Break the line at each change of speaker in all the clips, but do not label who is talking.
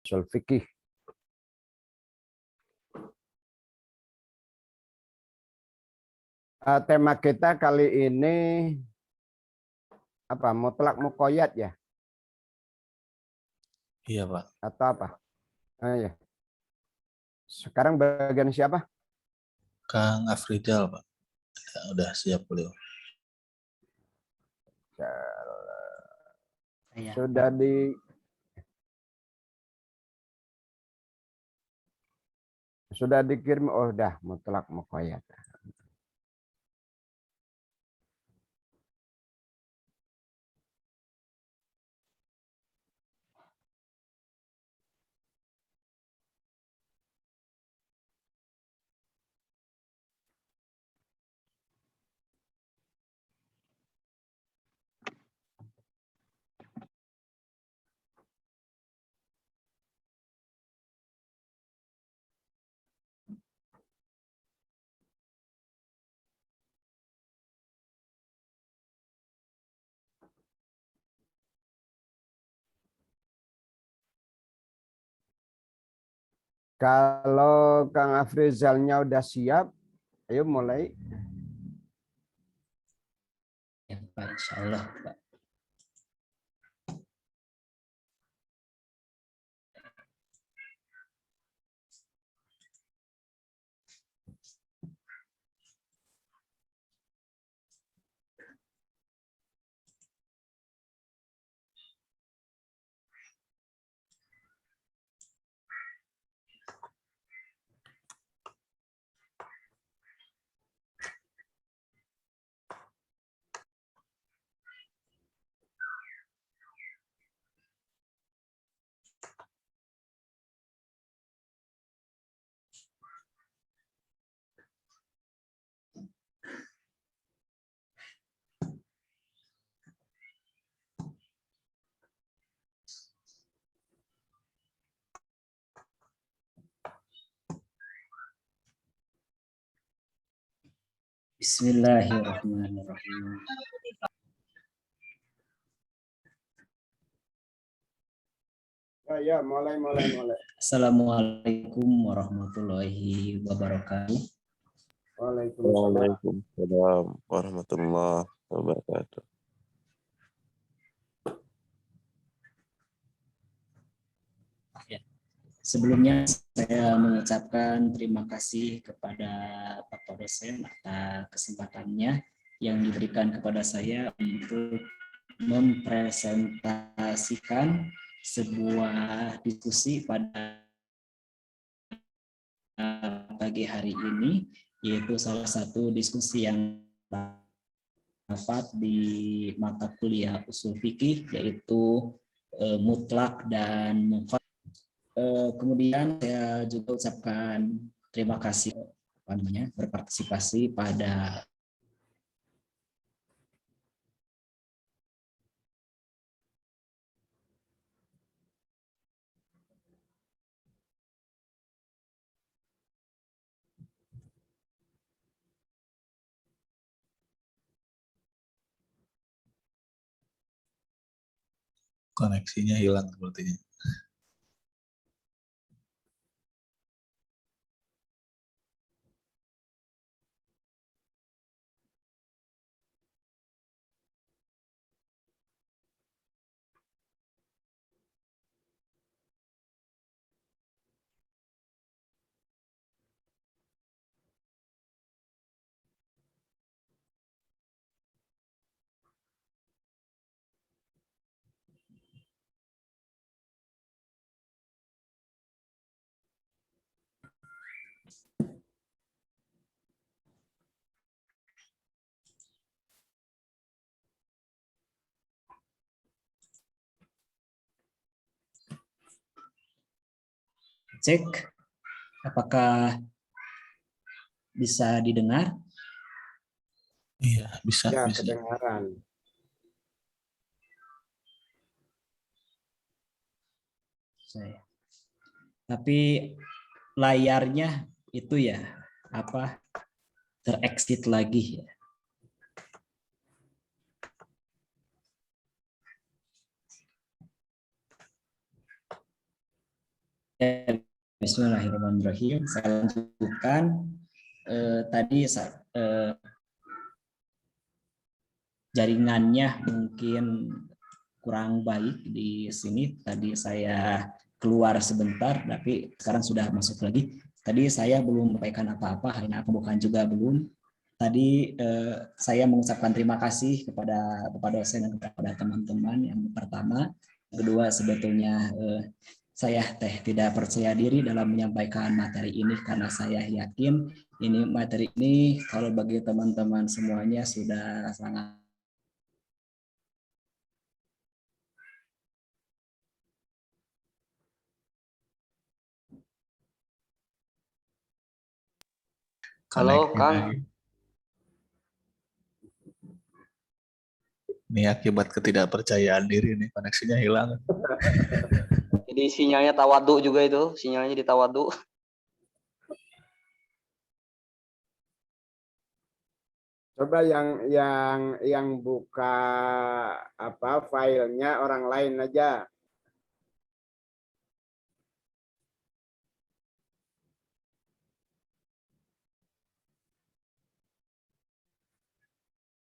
usul fikih. Tema kita kali ini apa? Mutlak muqayyad ya?
Iya, Pak.
Atau apa? Ya. Sekarang bagian siapa?
Kang Afrizal, Pak. Ya, udah siap beliau.
Sudah dikirim. Oh, udah mutlak muqayyad. Kalau Kang Afrizalnya udah siap, ayo mulai.
Ya, Pak, insya Allah, Pak. Bismillahirrahmanirrahim.
Ya, mulai.
Assalamualaikum warahmatullahi wabarakatuh.
Waalaikumsalam warahmatullahi wabarakatuh.
Ya. Sebelumnya saya mengucapkan terima kasih kepada Pak dosen atas kesempatannya yang diberikan kepada saya untuk mempresentasikan sebuah diskusi pada pagi hari ini, yaitu salah satu diskusi yang dapat di mata kuliah usul fikih, yaitu mutlak dan munfarid. Kemudian saya juga ucapkan terima kasih berpartisipasi pada
Koneksinya hilang sepertinya.
cek apakah bisa didengar.
Iya, bisa.
Ya, kedengaran.
Tapi layarnya itu ya terexit lagi ya. Ya, Bismillahirrahmanirrahim. Saya lanjutkan. Tadi jaringannya mungkin kurang baik di sini. Tadi saya keluar sebentar, tapi sekarang sudah masuk lagi. Tadi saya belum menyampaikan apa-apa, hanya pembukaan juga belum. Tadi saya mengucapkan terima kasih kepada Bapak dosen dan kepada teman-teman yang pertama. Kedua, sebetulnya saya tidak percaya diri dalam menyampaikan materi ini karena saya yakin ini materi ini kalau bagi teman-teman semuanya sudah sangat
Halo,
Connecting
Kang.
lagi. Ini akibat ketidakpercayaan diri nih, koneksinya hilang.
Jadi sinyalnya tawadu juga itu, sinyalnya di tawadu.
Coba yang buka apa filenya orang lain aja.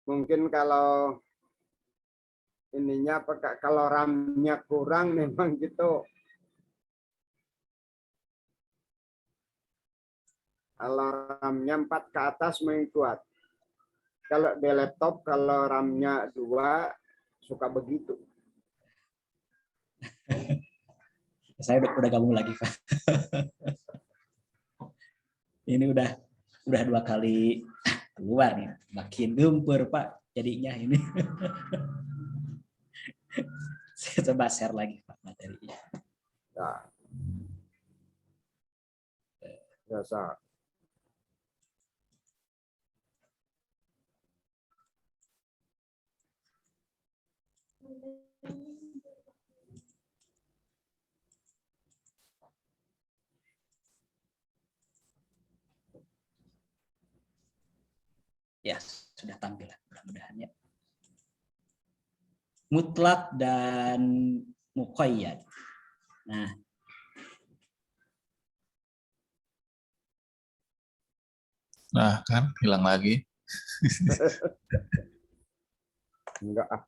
Mungkin kalau ininya kalau RAM-nya kurang memang gitu. Kalau RAM-nya 4 ke atas main kuat. Kalau di laptop kalau RAM-nya 2 suka begitu.
saya udah gabung lagi, Pak. Ini udah 2 kali keluar nih, makin gempur Pak jadinya ini. Saya coba share lagi Pak materinya.
Ya. Biasa.
Ya, sudah tampil mudah-mudahan ya. Mutlak dan muqayyad.
Nah, kan hilang lagi.
Enggak ah.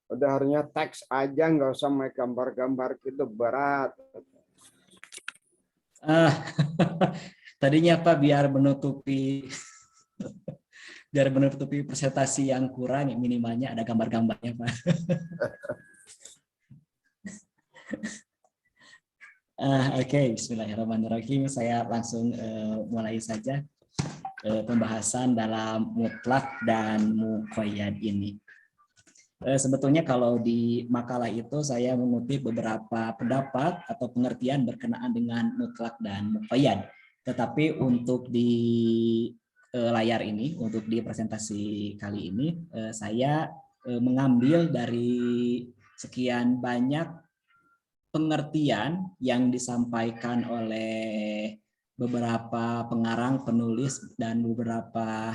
Udah harusnya teks aja, nggak usah main gambar-gambar gitu, berat.
Tadinya Pak biar menutupi presentasi yang kurang, minimalnya ada gambar-gambarnya Pak. Oke, Bismillahirrahmanirrahim. Saya langsung mulai saja pembahasan dalam mutlak dan muqayyad ini. Sebetulnya kalau di makalah itu saya mengutip beberapa pendapat atau pengertian berkenaan dengan mutlak dan muqayyad. Tetapi untuk di layar ini, untuk di presentasi kali ini, saya mengambil dari sekian banyak pengertian yang disampaikan oleh beberapa pengarang, penulis, dan beberapa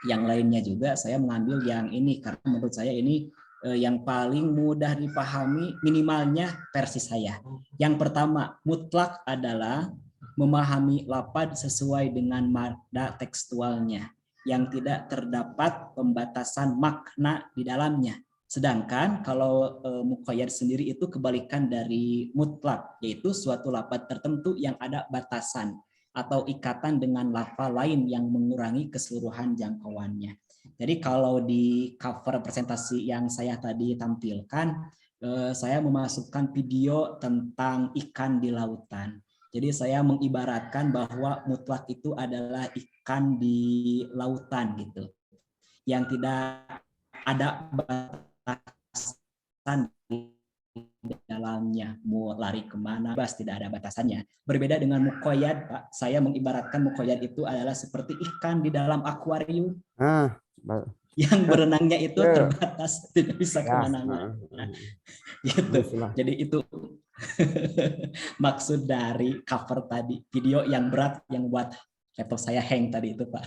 yang lainnya juga. Saya mengambil yang ini karena menurut saya ini yang paling mudah dipahami, minimalnya versi saya. Yang pertama, mutlak adalah memahami lafaz sesuai dengan mada tekstualnya yang tidak terdapat pembatasan makna di dalamnya. Sedangkan kalau muqayyad sendiri itu kebalikan dari mutlak, yaitu suatu lafaz tertentu yang ada batasan atau ikatan dengan lafal lain yang mengurangi keseluruhan jangkauannya. Jadi kalau di cover presentasi yang saya tadi tampilkan, saya memasukkan video tentang ikan di lautan. Jadi saya mengibaratkan bahwa mutlak itu adalah ikan di lautan gitu, yang tidak ada batasan di dalamnya, mau lari kemana, bebas, tidak ada batasannya. Berbeda dengan muqayyad, Pak, saya mengibaratkan muqayyad itu adalah seperti ikan di dalam akuarium yang berenangnya itu terbatas, tidak bisa kemana-mana. Gitu. Jadi itu maksud dari cover tadi, video yang berat yang buat laptop saya hang tadi itu Pak.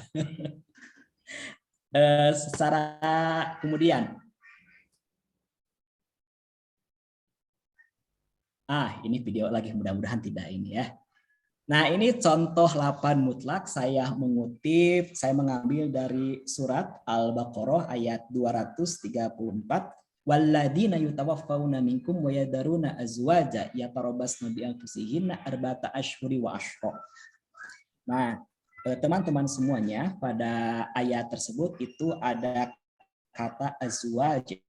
secara kemudian. Ini video lagi, mudah-mudahan tidak ini ya. Nah, ini contoh lafaz mutlak, saya mengambil dari surat Al-Baqarah ayat 234. Walladzina yutawaffawna minkum wa yadaruna azwaja yatarabbasna bi anfusihinna arba'ata asyhuri wa asyra. Nah, teman-teman semuanya, pada ayat tersebut itu ada kata azwaja.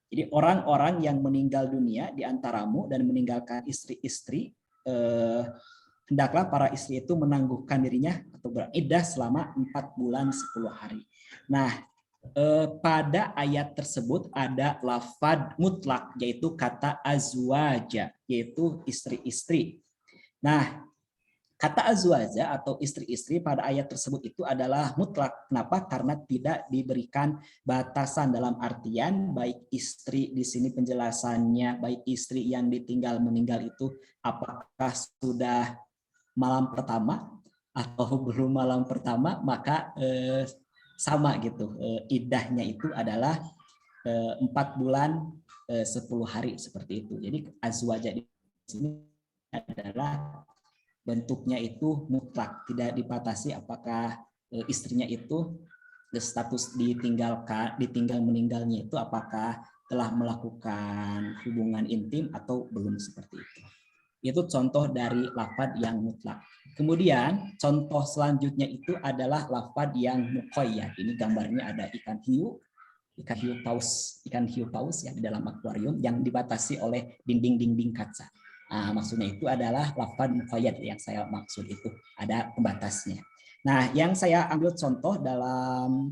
Jadi orang-orang yang meninggal dunia di antaramu dan meninggalkan istri-istri, hendaklah para istri itu menangguhkan dirinya atau beriddah selama 4 bulan 10 hari. Nah, pada ayat tersebut ada lafaz mutlak, yaitu kata azwaja, yaitu istri-istri. Nah, kata azwaja atau istri-istri pada ayat tersebut itu adalah mutlak. Kenapa? Karena tidak diberikan batasan, dalam artian baik istri di sini penjelasannya, baik istri yang ditinggal meninggal itu apakah sudah malam pertama atau belum malam pertama, maka sama gitu. Iddahnya itu adalah 4 bulan 10 hari seperti itu. Jadi azwaja di sini adalah bentuknya itu mutlak, tidak dibatasi apakah istrinya itu status ditinggal meninggalnya itu apakah telah melakukan hubungan intim atau belum, seperti itu. Itu contoh dari lafaz yang mutlak. Kemudian contoh selanjutnya itu adalah lafaz yang muqayyad. Ini gambarnya ada ikan hiu paus yang di dalam akuarium yang dibatasi oleh dinding-dinding kaca. Maksudnya itu adalah lafaz muqayyad yang saya maksud, itu ada pembatasnya. Nah, yang saya ambil contoh dalam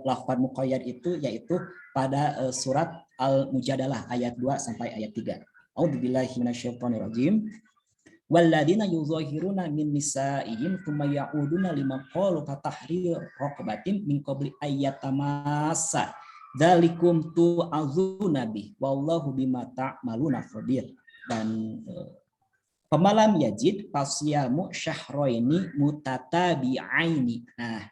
lafaz muqayyad itu yaitu pada surat Al-Mujadalah ayat 2 sampai ayat 3. A'udzubillahi minasyaitonirrajim. Walladzina yuzahiruna min nisaihim tsumma ya'uduna lima qalu fatahrir raqabatin min qabli ayyatamassa dzalikum tu'azuna bih wallahu bima ta'maluna khabir. Dan pemalam yajid fasyamu syahraini mutatabi'aini. Nah,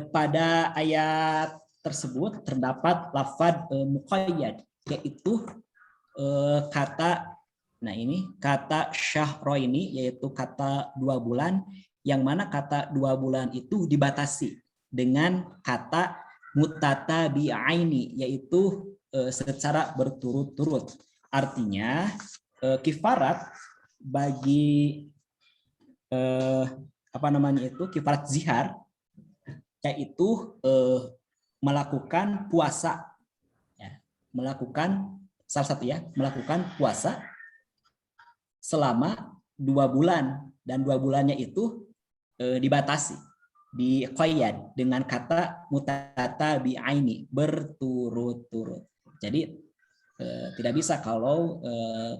pada ayat tersebut terdapat lafaz muqayyad, yaitu kata syahraini, yaitu kata 2 bulan, yang mana kata 2 bulan itu dibatasi dengan kata mutatabi'aini, yaitu secara berturut-turut. Artinya kifarat bagi kifarat zihar, yaitu melakukan puasa, melakukan puasa selama 2 bulan, dan 2 bulannya itu dibatasi, diqayyad dengan kata mutatabi'aini, berturut-turut. Jadi tidak bisa kalau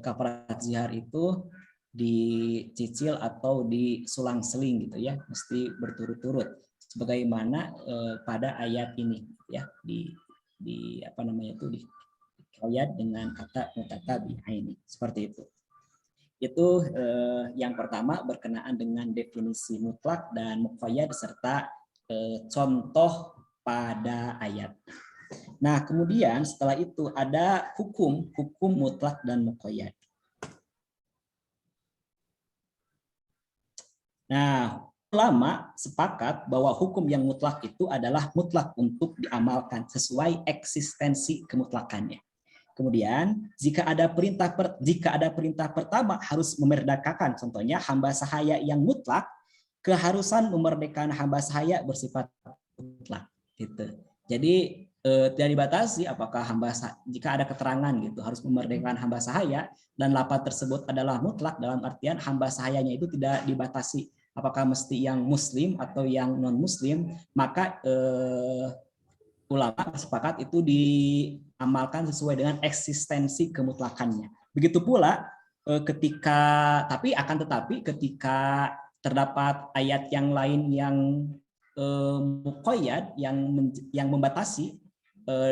kafarat zihar itu dicicil atau disulang-seling gitu ya, mesti berturut-turut sebagaimana pada ayat ini ya, diqayyad dengan kata mutatabi'aini, seperti itu. Itu yang pertama berkenaan dengan definisi mutlak dan muqayyad serta contoh pada ayat. Nah, kemudian setelah itu ada hukum mutlak dan muqayyad. Nah, ulama sepakat bahwa hukum yang mutlak itu adalah mutlak untuk diamalkan sesuai eksistensi kemutlakannya. Kemudian jika ada perintah pertama harus memerdekakan, contohnya hamba sahaya yang mutlak, keharusan memerdekakan hamba sahaya bersifat mutlak gitu. Jadi tidak dibatasi apakah jika ada keterangan gitu harus memerdekakan hamba sahaya dan lafaz tersebut adalah mutlak, dalam artian hamba sahayanya itu tidak dibatasi apakah mesti yang muslim atau yang non muslim, maka ulama sepakat itu diamalkan sesuai dengan eksistensi kemutlakannya. Begitu pula ketika ketika terdapat ayat yang lain yang muqayyad, yang membatasi,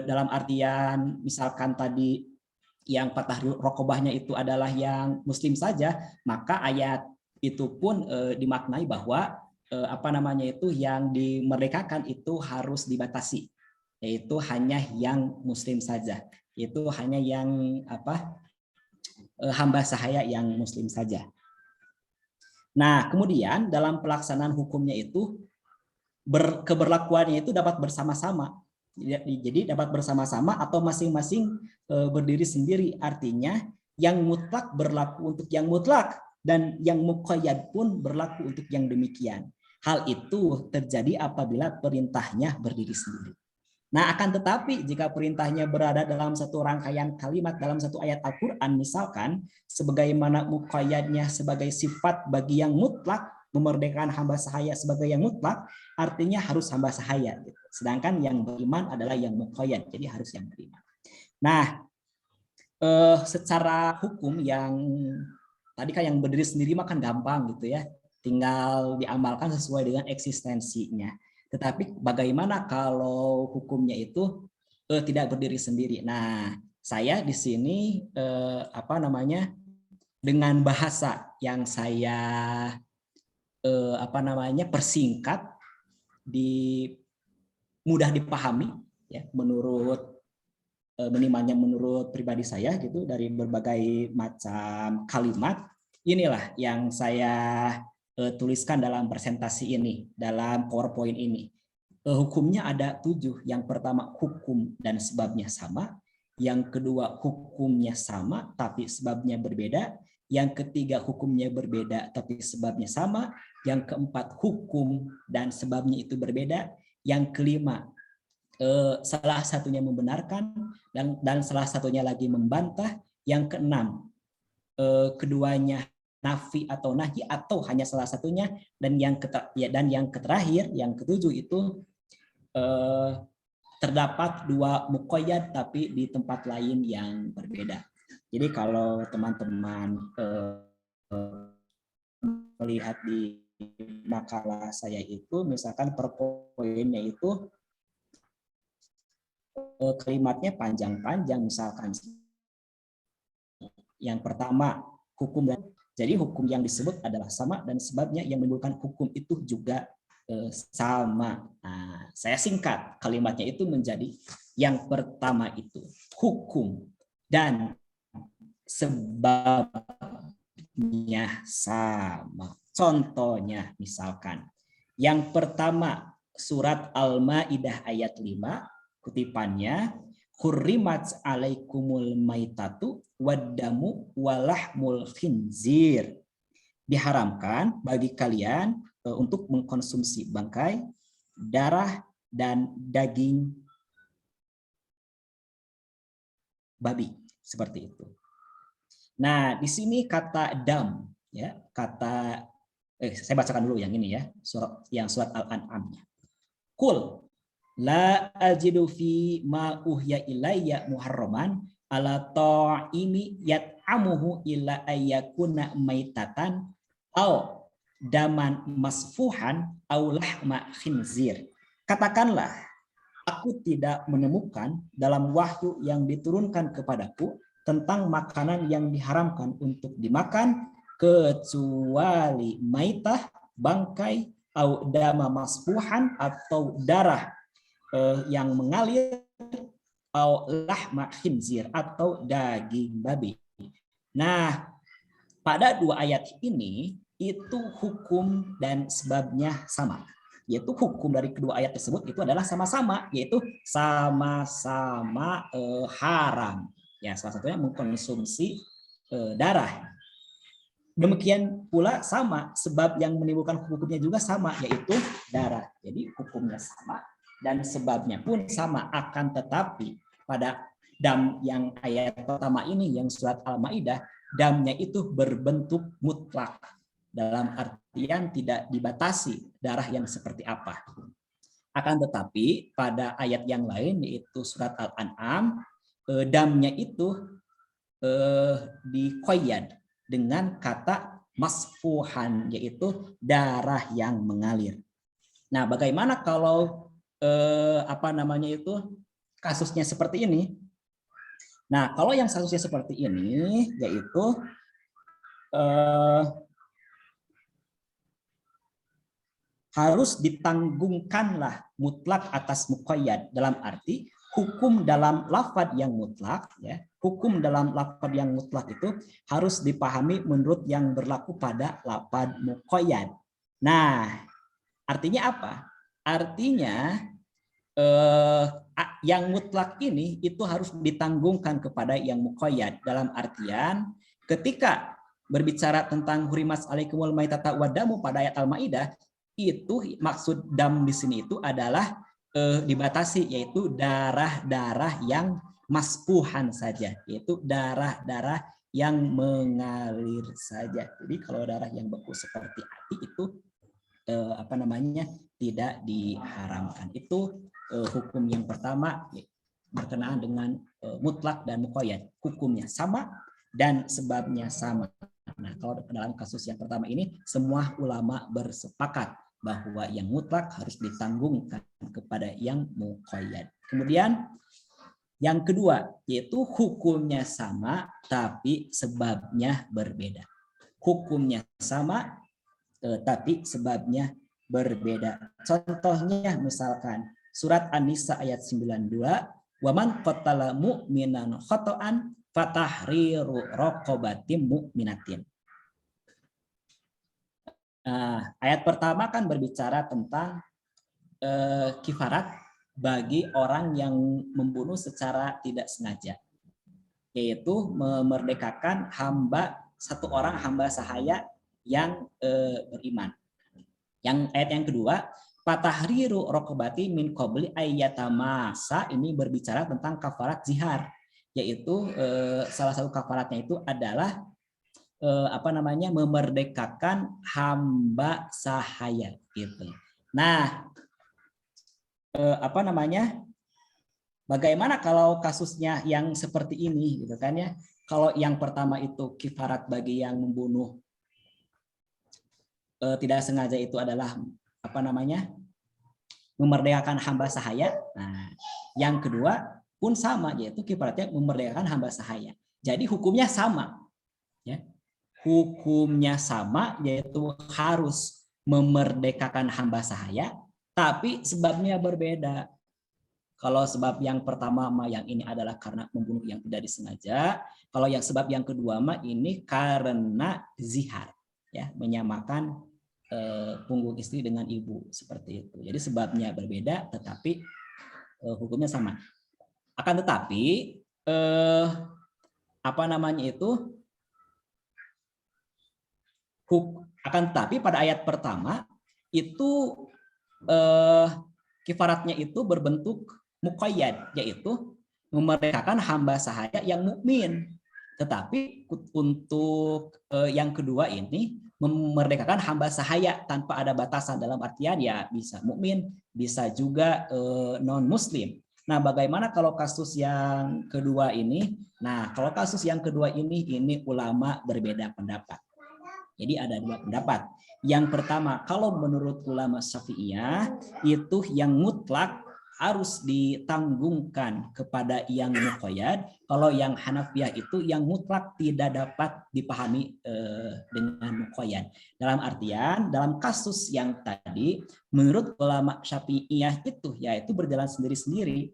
dalam artian misalkan tadi yang fatahrir raqabahnya itu adalah yang muslim saja, maka ayat itu pun dimaknai bahwa apa namanya itu yang dimerdekakan itu harus dibatasi, yaitu hanya yang muslim saja, itu hanya yang apa hamba sahaya yang muslim saja. Nah, kemudian dalam pelaksanaan hukumnya itu keberlakuannya itu dapat bersama-sama. Jadi dapat bersama-sama atau masing-masing berdiri sendiri. Artinya yang mutlak berlaku untuk yang mutlak dan yang muqayyad pun berlaku untuk yang demikian. Hal itu terjadi apabila perintahnya berdiri sendiri. Nah, akan tetapi jika perintahnya berada dalam satu rangkaian kalimat dalam satu ayat Al-Quran, misalkan sebagaimana muqayyadnya sebagai sifat bagi yang mutlak, memerdekakan hamba sahaya sebagai yang mutlak, artinya harus hamba sahaya. Sedangkan yang beriman adalah yang muqayyad, jadi harus yang beriman. Nah, secara hukum yang tadi kan yang berdiri sendiri makan gampang gitu ya, tinggal diamalkan sesuai dengan eksistensinya. Tetapi bagaimana kalau hukumnya itu tidak berdiri sendiri? Nah, saya di sini apa namanya dengan bahasa yang saya apa namanya persingkat, mudah dipahami ya, minimalnya menurut pribadi saya gitu, dari berbagai macam kalimat. Inilah yang saya tuliskan dalam presentasi ini, dalam PowerPoint ini. Hukumnya ada 7. Yang pertama, hukum dan sebabnya sama. Yang kedua, hukumnya sama tapi sebabnya berbeda. Yang ketiga, hukumnya berbeda tapi sebabnya sama. Yang keempat, hukum dan sebabnya itu berbeda. Yang kelima, salah satunya membenarkan dan salah satunya lagi membantah. Yang keenam, keduanya nafi atau nahi atau hanya salah satunya, dan yang terakhir yang ketujuh itu terdapat 2 muqayyad tapi di tempat lain yang berbeda. Jadi kalau teman-teman melihat di makalah saya itu, misalkan per poinnya itu kalimatnya panjang-panjang, misalkan yang pertama hukum dan jadi hukum yang disebut adalah sama dan sebabnya yang menimbulkan hukum itu juga sama. Nah, saya singkat kalimatnya itu menjadi yang pertama itu hukum dan sebabnya sama. Contohnya misalkan yang pertama surat Al-Maidah ayat 5, kutipannya hurrimat alaikumul maitatu waddamu walahmul khinzir. Diharamkan bagi kalian untuk mengkonsumsi bangkai, darah, dan daging babi, seperti itu. Nah, di sini kata dam ya, kata saya bacakan dulu yang ini ya, surat Al-An'am-nya. Qul la ajidu fi ma uhya ilayya muharraman ala ta'imi yat'amuhu illa ayyakuna maitatan au daman masfuhan au lahma khinzir. Katakanlah, aku tidak menemukan dalam wahyu yang diturunkan kepadaku tentang makanan yang diharamkan untuk dimakan kecuali maitah, bangkai, au dama masfuhan atau darah yang mengalir, au lahma khinzir atau daging babi. Nah, pada 2 ayat ini itu hukum dan sebabnya sama, yaitu hukum dari kedua ayat tersebut itu adalah sama-sama, yaitu sama-sama haram. Ya, salah satunya mengkonsumsi darah. Demikian pula sama sebab yang menimbulkan hukumnya juga sama, yaitu darah. Jadi hukumnya sama dan sebabnya pun sama. Akan tetapi pada dam yang ayat pertama ini yang surat Al-Maidah, damnya itu berbentuk mutlak, dalam artian tidak dibatasi darah yang seperti apa. Akan tetapi pada ayat yang lain yaitu surat Al-An'am, damnya itu diqayyad dengan kata masfuhan, yaitu darah yang mengalir. Nah, bagaimana kalau apa namanya itu kasusnya seperti ini? Nah, kalau yang kasusnya seperti ini, yaitu harus ditanggungkanlah mutlak atas muqayyad, dalam arti hukum dalam lafaz yang mutlak, ya, hukum dalam lafaz yang mutlak itu harus dipahami menurut yang berlaku pada lafaz muqayyad. Nah, artinya apa? Artinya yang mutlak ini itu harus ditanggungkan kepada yang muqayyad, dalam artian ketika berbicara tentang hurimat alaikumul maitata wadamu pada ayat Al-Maidah, itu maksud dam di sini itu adalah dibatasi, yaitu darah-darah yang maspuhan saja, yaitu darah-darah yang mengalir saja. Jadi kalau darah yang beku seperti api itu tidak diharamkan. Itu hukum yang pertama berkenaan dengan mutlak dan muqayyad. Hukumnya sama dan sebabnya sama. Nah, kalau dalam kasus yang pertama ini semua ulama bersepakat bahwa yang mutlak harus ditanggungkan kepada yang muqayyad. Kemudian yang kedua yaitu hukumnya sama tapi sebabnya berbeda. Hukumnya sama tapi sebabnya berbeda. Contohnya misalkan surat An-Nisa ayat 92, "Waman qatala mu'minan khata'an fatahriru raqabatin mu'minatin." Ayat pertama kan berbicara tentang kifarat bagi orang yang membunuh secara tidak sengaja, yaitu memerdekakan satu orang hamba sahaya yang beriman. Yang ayat yang kedua, fatahriru raqabati min qabli ayyatamasa, ini berbicara tentang kafarat zihar, yaitu salah satu kafaratnya itu adalah memerdekakan hamba sahaya gitu. Nah, bagaimana kalau kasusnya yang seperti ini gitu kan ya? Kalau yang pertama itu kifarat bagi yang membunuh tidak sengaja itu adalah memerdekakan hamba sahaya. Nah, yang kedua pun sama, yaitu kifaratnya memerdekakan hamba sahaya. Jadi hukumnya sama, ya. Hukumnya sama, yaitu harus memerdekakan hamba sahaya, tapi sebabnya berbeda. Kalau sebab yang pertama yang ini adalah karena membunuh yang tidak disengaja, kalau yang sebab yang kedua ini karena zihar, ya, menyamakan punggung istri dengan ibu seperti itu. Jadi sebabnya berbeda, tetapi hukumnya sama. Akan tetapi pada ayat pertama itu kifaratnya itu berbentuk muqayyad, yaitu memerdekakan hamba sahaya yang mukmin. Tetapi untuk yang kedua ini memerdekakan hamba sahaya tanpa ada batasan, dalam artian ya bisa mukmin, bisa juga non muslim. Nah, bagaimana kalau kasus yang kedua ini? Nah, kalau kasus yang kedua ini ulama berbeda pendapat. Jadi ada dua pendapat. Yang pertama, kalau menurut ulama Syafi'iyah itu yang mutlak harus ditanggungkan kepada yang muqayyad. Kalau yang Hanafiyah itu yang mutlak tidak dapat dipahami dengan muqayyad. Dalam artian, dalam kasus yang tadi, menurut ulama Syafi'iyah itu yaitu berjalan sendiri-sendiri.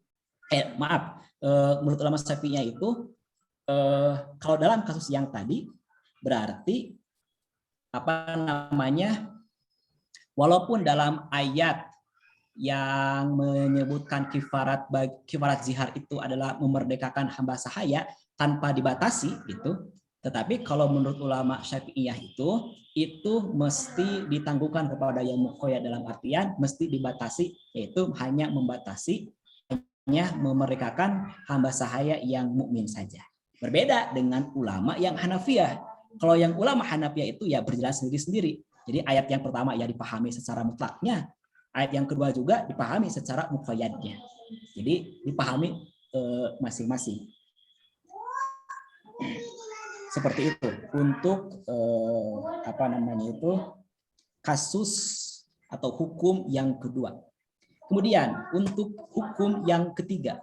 Menurut ulama Syafi'iyah itu kalau dalam kasus yang tadi berarti walaupun dalam ayat yang menyebutkan kifarat zihar itu adalah memerdekakan hamba sahaya tanpa dibatasi gitu, tetapi kalau menurut ulama Syafi'iyah itu mesti ditanggungkan kepada yang muqayyad, dalam artian mesti dibatasi, yaitu hanya memerdekakan hamba sahaya yang mukmin saja. Berbeda dengan ulama yang Hanafiyah. Kalau yang ulama Hanafiyah itu ya berjalan sendiri-sendiri. Jadi ayat yang pertama ya dipahami secara mutlaknya, ayat yang kedua juga dipahami secara muqayyadnya. Jadi dipahami masing-masing. Seperti itu untuk kasus atau hukum yang kedua. Kemudian untuk hukum yang ketiga,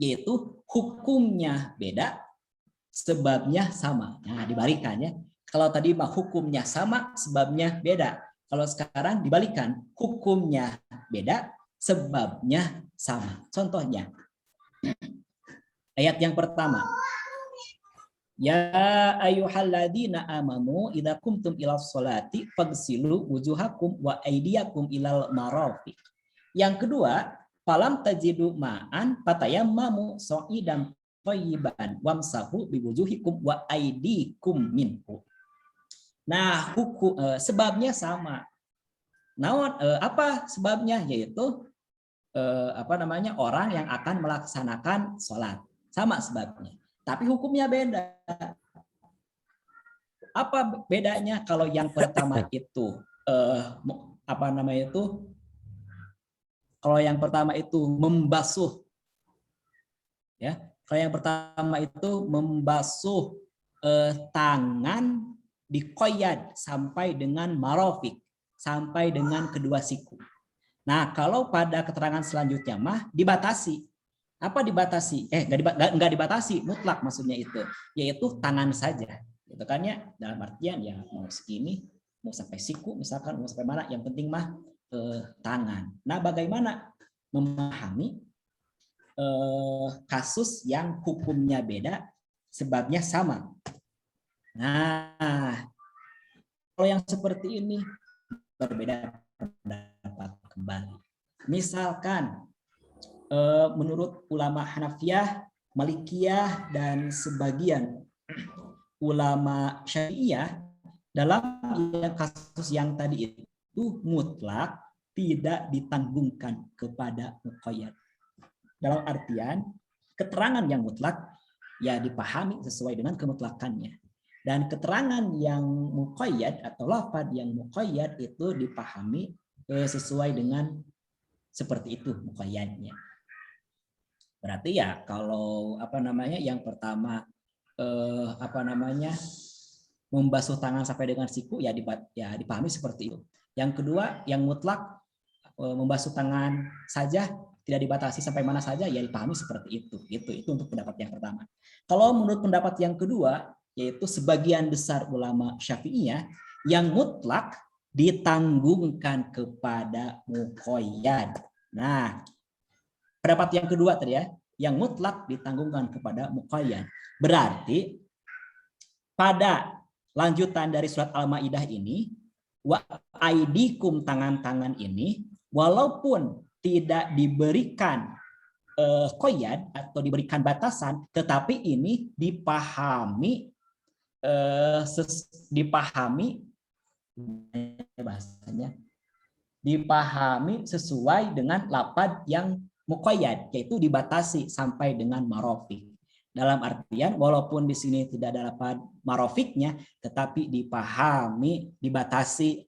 yaitu hukumnya beda, sebabnya sama. Nah, dibalikan ya. Kalau tadi hukumnya sama, sebabnya beda. Kalau sekarang dibalikan, hukumnya beda, sebabnya sama. Contohnya, ayat yang pertama. Ya ayyuhalladzina amanu idza qumtum ilas sholati faghsilu wujuhakum wa aydiyakum ilal marafiq. Yang kedua, falam tajidu ma'an fatayammamu sha'idan thayyiban wamsahu biwujuhikum wa aydikum minhu. Nah, sebabnya sama. Naon apa sebabnya? Yaitu orang yang akan melaksanakan sholat. Sama sebabnya. Tapi hukumnya beda. Apa bedanya kalau yang pertama itu kalau yang pertama itu membasuh, ya. Kalau yang pertama itu membasuh tangan dikoyad sampai dengan marofik, sampai dengan kedua siku. Nah, kalau pada keterangan selanjutnya mah dibatasi. Apa dibatasi? Nggak dibatasi, mutlak maksudnya itu, yaitu tangan saja. Gitu kan ya, dalam artian ya mau segini, mau sampai siku, misalkan mau sampai mana, yang penting mah tangan. Nah, bagaimana memahami kasus yang hukumnya beda, sebabnya sama? Nah, kalau yang seperti ini berbeda pendapat kembali. Misalkan menurut ulama Hanafiyah, Malikiyah, dan sebagian ulama Syafi'iyah, dalam kasus yang tadi itu mutlak tidak ditanggungkan kepada muqayyad. Dalam artian keterangan yang mutlak ya dipahami sesuai dengan kemutlakannya, dan keterangan yang muqayyad atau lafaz yang muqayyad itu dipahami sesuai dengan seperti itu muqayyadnya. Berarti ya kalau yang pertama membasuh tangan sampai dengan siku ya dipahami seperti itu. Yang kedua yang mutlak membasuh tangan saja tidak dibatasi sampai mana saja ya dipahami seperti itu. Itu untuk pendapat yang pertama. Kalau menurut pendapat yang kedua, yaitu sebagian besar ulama Syafi'iyah, yang mutlak ditanggungkan kepada muqayyad. Nah, pendapat yang kedua tadi ya, yang mutlak ditanggungkan kepada muqayyad. Berarti pada lanjutan dari surat Al-Maidah ini, wa aidikum, tangan-tangan ini, walaupun tidak diberikan qayyad atau diberikan batasan, tetapi ini dipahami sesuai dengan lafaz yang muqayyad, yaitu dibatasi sampai dengan marofik. Dalam artian walaupun di sini tidak ada lafaz marofiknya, tetapi dipahami dibatasi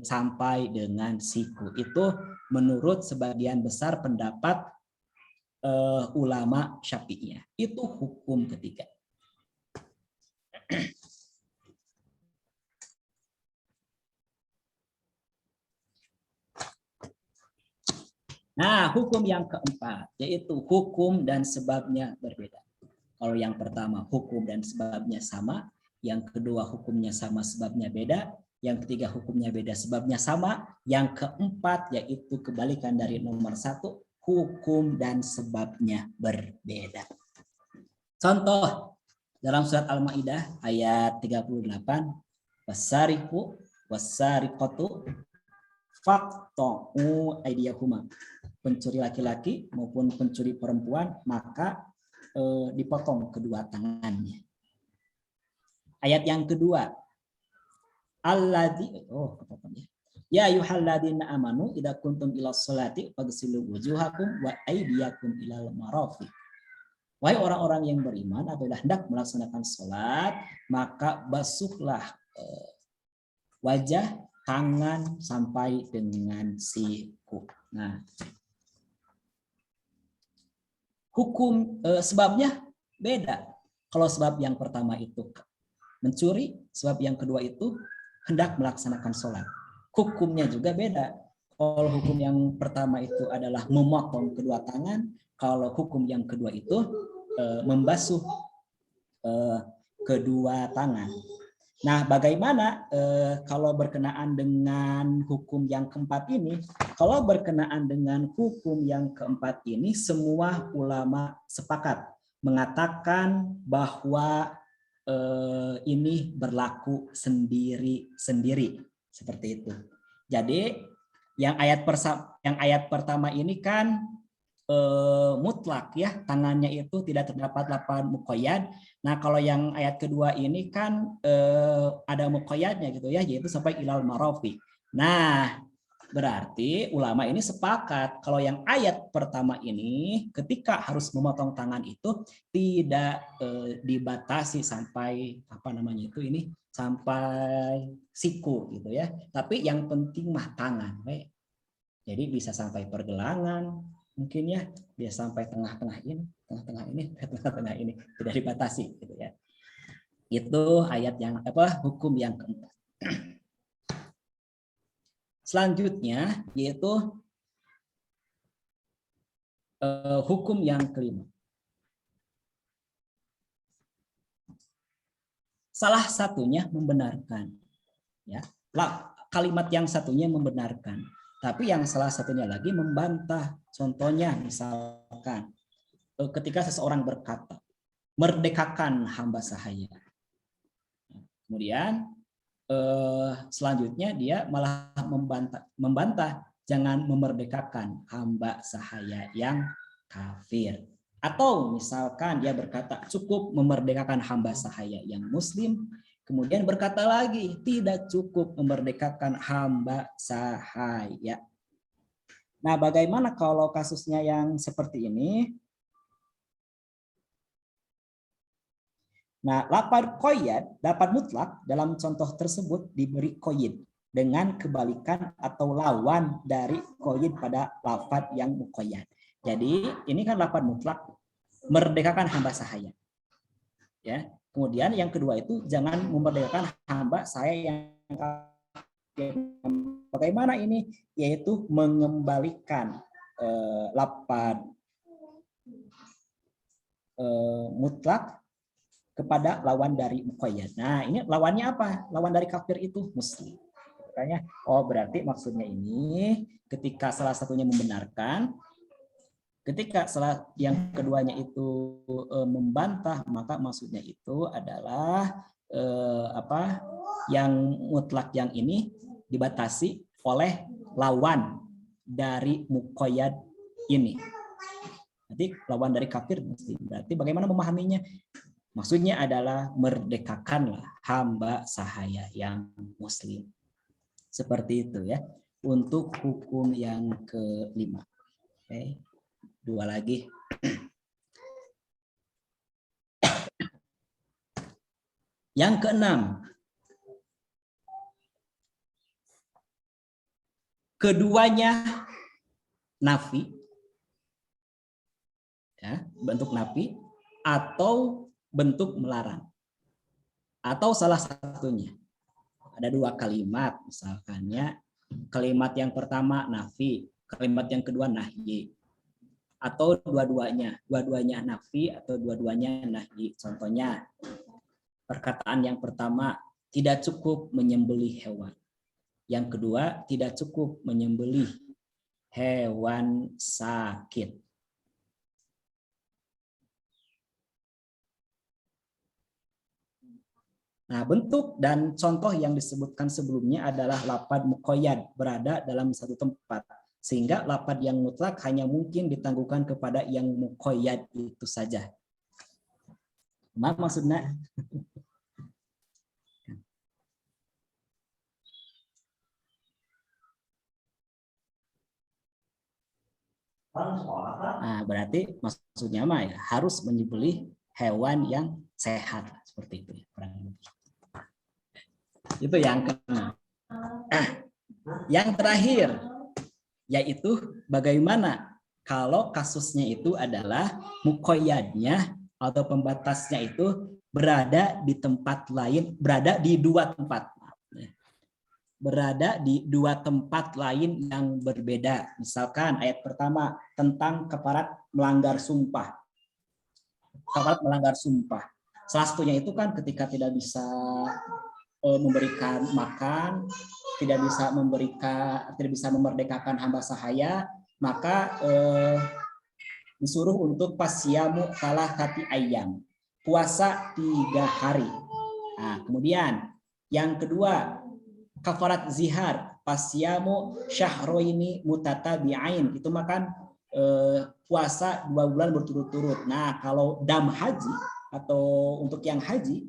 sampai dengan siku. Itu menurut sebagian besar pendapat ulama Syafi'iyah. Itu hukum ketiga. Nah, hukum yang keempat, yaitu hukum dan sebabnya berbeda. Kalau yang pertama hukum dan sebabnya sama, yang kedua hukumnya sama sebabnya beda, yang ketiga hukumnya beda sebabnya sama, yang keempat yaitu kebalikan dari nomor 1, hukum dan sebabnya berbeda. Contoh dalam surat Al-Maidah ayat 38, wasariqu wasariqatu faqta'u aydiyahuma. Pencuri laki-laki maupun pencuri perempuan maka dipotong kedua tangannya. Ayat yang kedua, ya ayyuhalladzina amanu idza kuntum ilas sholati faghsilu wujuhakum wa aydiyakum ilal marafiq. Wahai orang-orang yang beriman, apabila hendak melaksanakan sholat, maka basuhlah wajah, tangan sampai dengan siku. Nah, hukum sebabnya beda. Kalau sebab yang pertama itu mencuri, sebab yang kedua itu hendak melaksanakan sholat. Hukumnya juga beda. Kalau hukum yang pertama itu adalah memotong kedua tangan, kalau hukum yang kedua itu membasuh kedua tangan. Nah, bagaimana kalau berkenaan dengan hukum yang keempat ini? Kalau berkenaan dengan hukum yang keempat ini, semua ulama sepakat mengatakan bahwa ini berlaku sendiri-sendiri, seperti itu. Jadi, yang ayat pertama ini kan mutlak ya, tangannya itu tidak terdapat lafaz muqayyad. Nah, kalau yang ayat kedua ini kan ada muqayyadnya gitu ya, yaitu sampai ilal marafiq. Nah, berarti ulama ini sepakat kalau yang ayat pertama ini ketika harus memotong tangan itu tidak dibatasi sampai apa namanya itu ini sampai siku gitu ya. Tapi yang penting mah tangan, jadi bisa sampai pergelangan, mungkin ya dia sampai tengah-tengah ini, tengah-tengah ini tidak dibatasi gitu ya. Itu ayat yang hukum yang keempat. Selanjutnya yaitu hukum yang kelima. Salah satunya membenarkan, ya. Kalimat yang satunya membenarkan. Tapi yang salah satunya lagi membantah. Contohnya misalkan ketika seseorang berkata, merdekakan hamba sahaya. Kemudian selanjutnya dia malah membantah, jangan memerdekakan hamba sahaya yang kafir. Atau misalkan dia berkata cukup memerdekakan hamba sahaya yang muslim. Kemudian berkata lagi, tidak cukup memerdekakan hamba sahaya. Nah, bagaimana kalau kasusnya yang seperti ini? Nah, lafaz qayyad, lafaz mutlak dalam contoh tersebut diberi qayyid dengan kebalikan atau lawan dari qayyid pada lafaz yang muqayyad. Jadi, ini kan lafaz mutlak, merdekakan hamba sahaya. Ya. Kemudian yang kedua itu jangan memerdekakan hamba saya yang bagaimana ini, yaitu mengembalikan lafaz mutlak kepada lawan dari muqayyad. Nah, ini lawannya apa? Lawan dari kafir itu muslim. Makanya, berarti maksudnya ini ketika salah satunya membenarkan, ketika yang keduanya itu membantah, maka maksudnya itu adalah yang mutlak yang ini dibatasi oleh lawan dari muqayyad ini. Nanti lawan dari kafir muslim. Berarti bagaimana memahaminya? Maksudnya adalah merdekakanlah hamba sahaya yang muslim. Seperti itu ya. Untuk hukum yang kelima. Oke. Dua lagi. Yang keenam. Keduanya nafi. Ya, bentuk nafi atau bentuk melarang. Atau salah satunya. Ada dua kalimat misalkannya. Kalimat yang pertama nafi, kalimat yang kedua nahyi. Atau dua-duanya nafi atau dua-duanya nahyi. Contohnya, perkataan yang pertama, tidak cukup menyembelih hewan. Yang kedua, tidak cukup menyembelih hewan sakit. Nah, bentuk dan contoh yang disebutkan sebelumnya adalah lafaz muqayyad, berada dalam satu tempat. Sehingga lafaz yang mutlak hanya mungkin ditangguhkan kepada yang muqayyad itu saja. Apa maksudnya? Nah, berarti maksudnya mah ya harus menyembelih hewan yang sehat seperti itu ya, kurang lebih. Itu yang keenam. Yang terakhir yaitu bagaimana kalau kasusnya itu adalah muqayyadnya atau pembatasnya itu berada di tempat lain, berada di dua tempat. Berada di dua tempat lain yang berbeda. Misalkan ayat pertama tentang kafarat melanggar sumpah. Kafarat melanggar sumpah. Salah satunya itu kan ketika tidak bisa memberikan makan, tidak bisa memerdekakan hamba sahaya, maka disuruh untuk pasyamu thalathati ayyam, puasa 3 hari. Nah, kemudian yang kedua, kafarat zihar, pasyamu syahroini mutatabi'ain, itu makan puasa 2 bulan berturut-turut. Nah, kalau dam haji atau untuk yang haji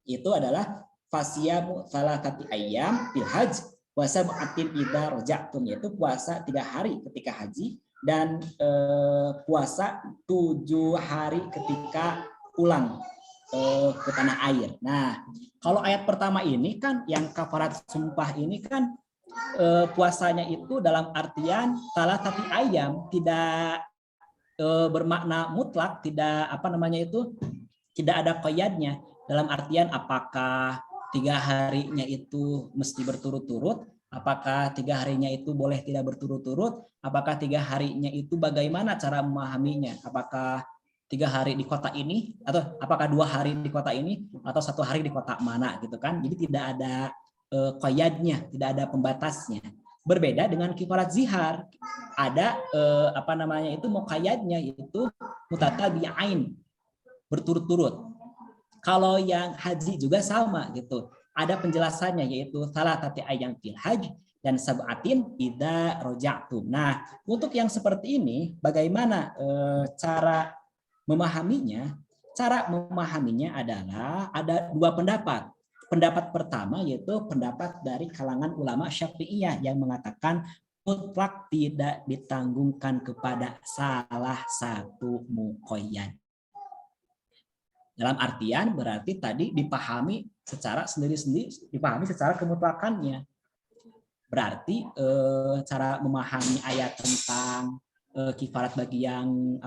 itu adalah fasyamu thalathati ayyam fil hajj wa sab'atin idza raja'tum, yaitu puasa 3 hari ketika haji dan puasa 7 hari ketika pulang ke tanah air. Nah, kalau ayat pertama ini kan yang kafarat sumpah ini kan puasanya itu dalam artian thalathati ayyam, tidak bermakna mutlak, tidak tidak ada qayadnya, dalam artian apakah 3 harinya itu mesti berturut-turut, apakah 3 harinya itu boleh tidak berturut-turut, apakah 3 harinya itu bagaimana cara memahaminya, apakah 3 hari di kota ini, atau apakah 2 hari di kota ini, atau 1 hari di kota mana gitu kan. Jadi tidak ada qayadnya, tidak ada pembatasnya. Berbeda dengan kifarat zihar, ada muqayyadnya, yaitu mutatabi'ain, berturut-turut. Kalau yang haji juga sama gitu, ada penjelasannya, yaitu thalathati ayyam fil hajj dan sab'atin idza raja'tum. Nah, untuk yang seperti ini bagaimana cara memahaminya? Cara memahaminya adalah ada 2 pendapat. Pendapat pertama yaitu pendapat dari kalangan ulama Syafi'iyah yang mengatakan mutlak tidak ditanggungkan kepada salah satu muqayyad. Dalam artian berarti tadi dipahami secara sendiri-sendiri, dipahami secara kemutlakannya. Berarti cara memahami ayat tentang kifarat bagi yang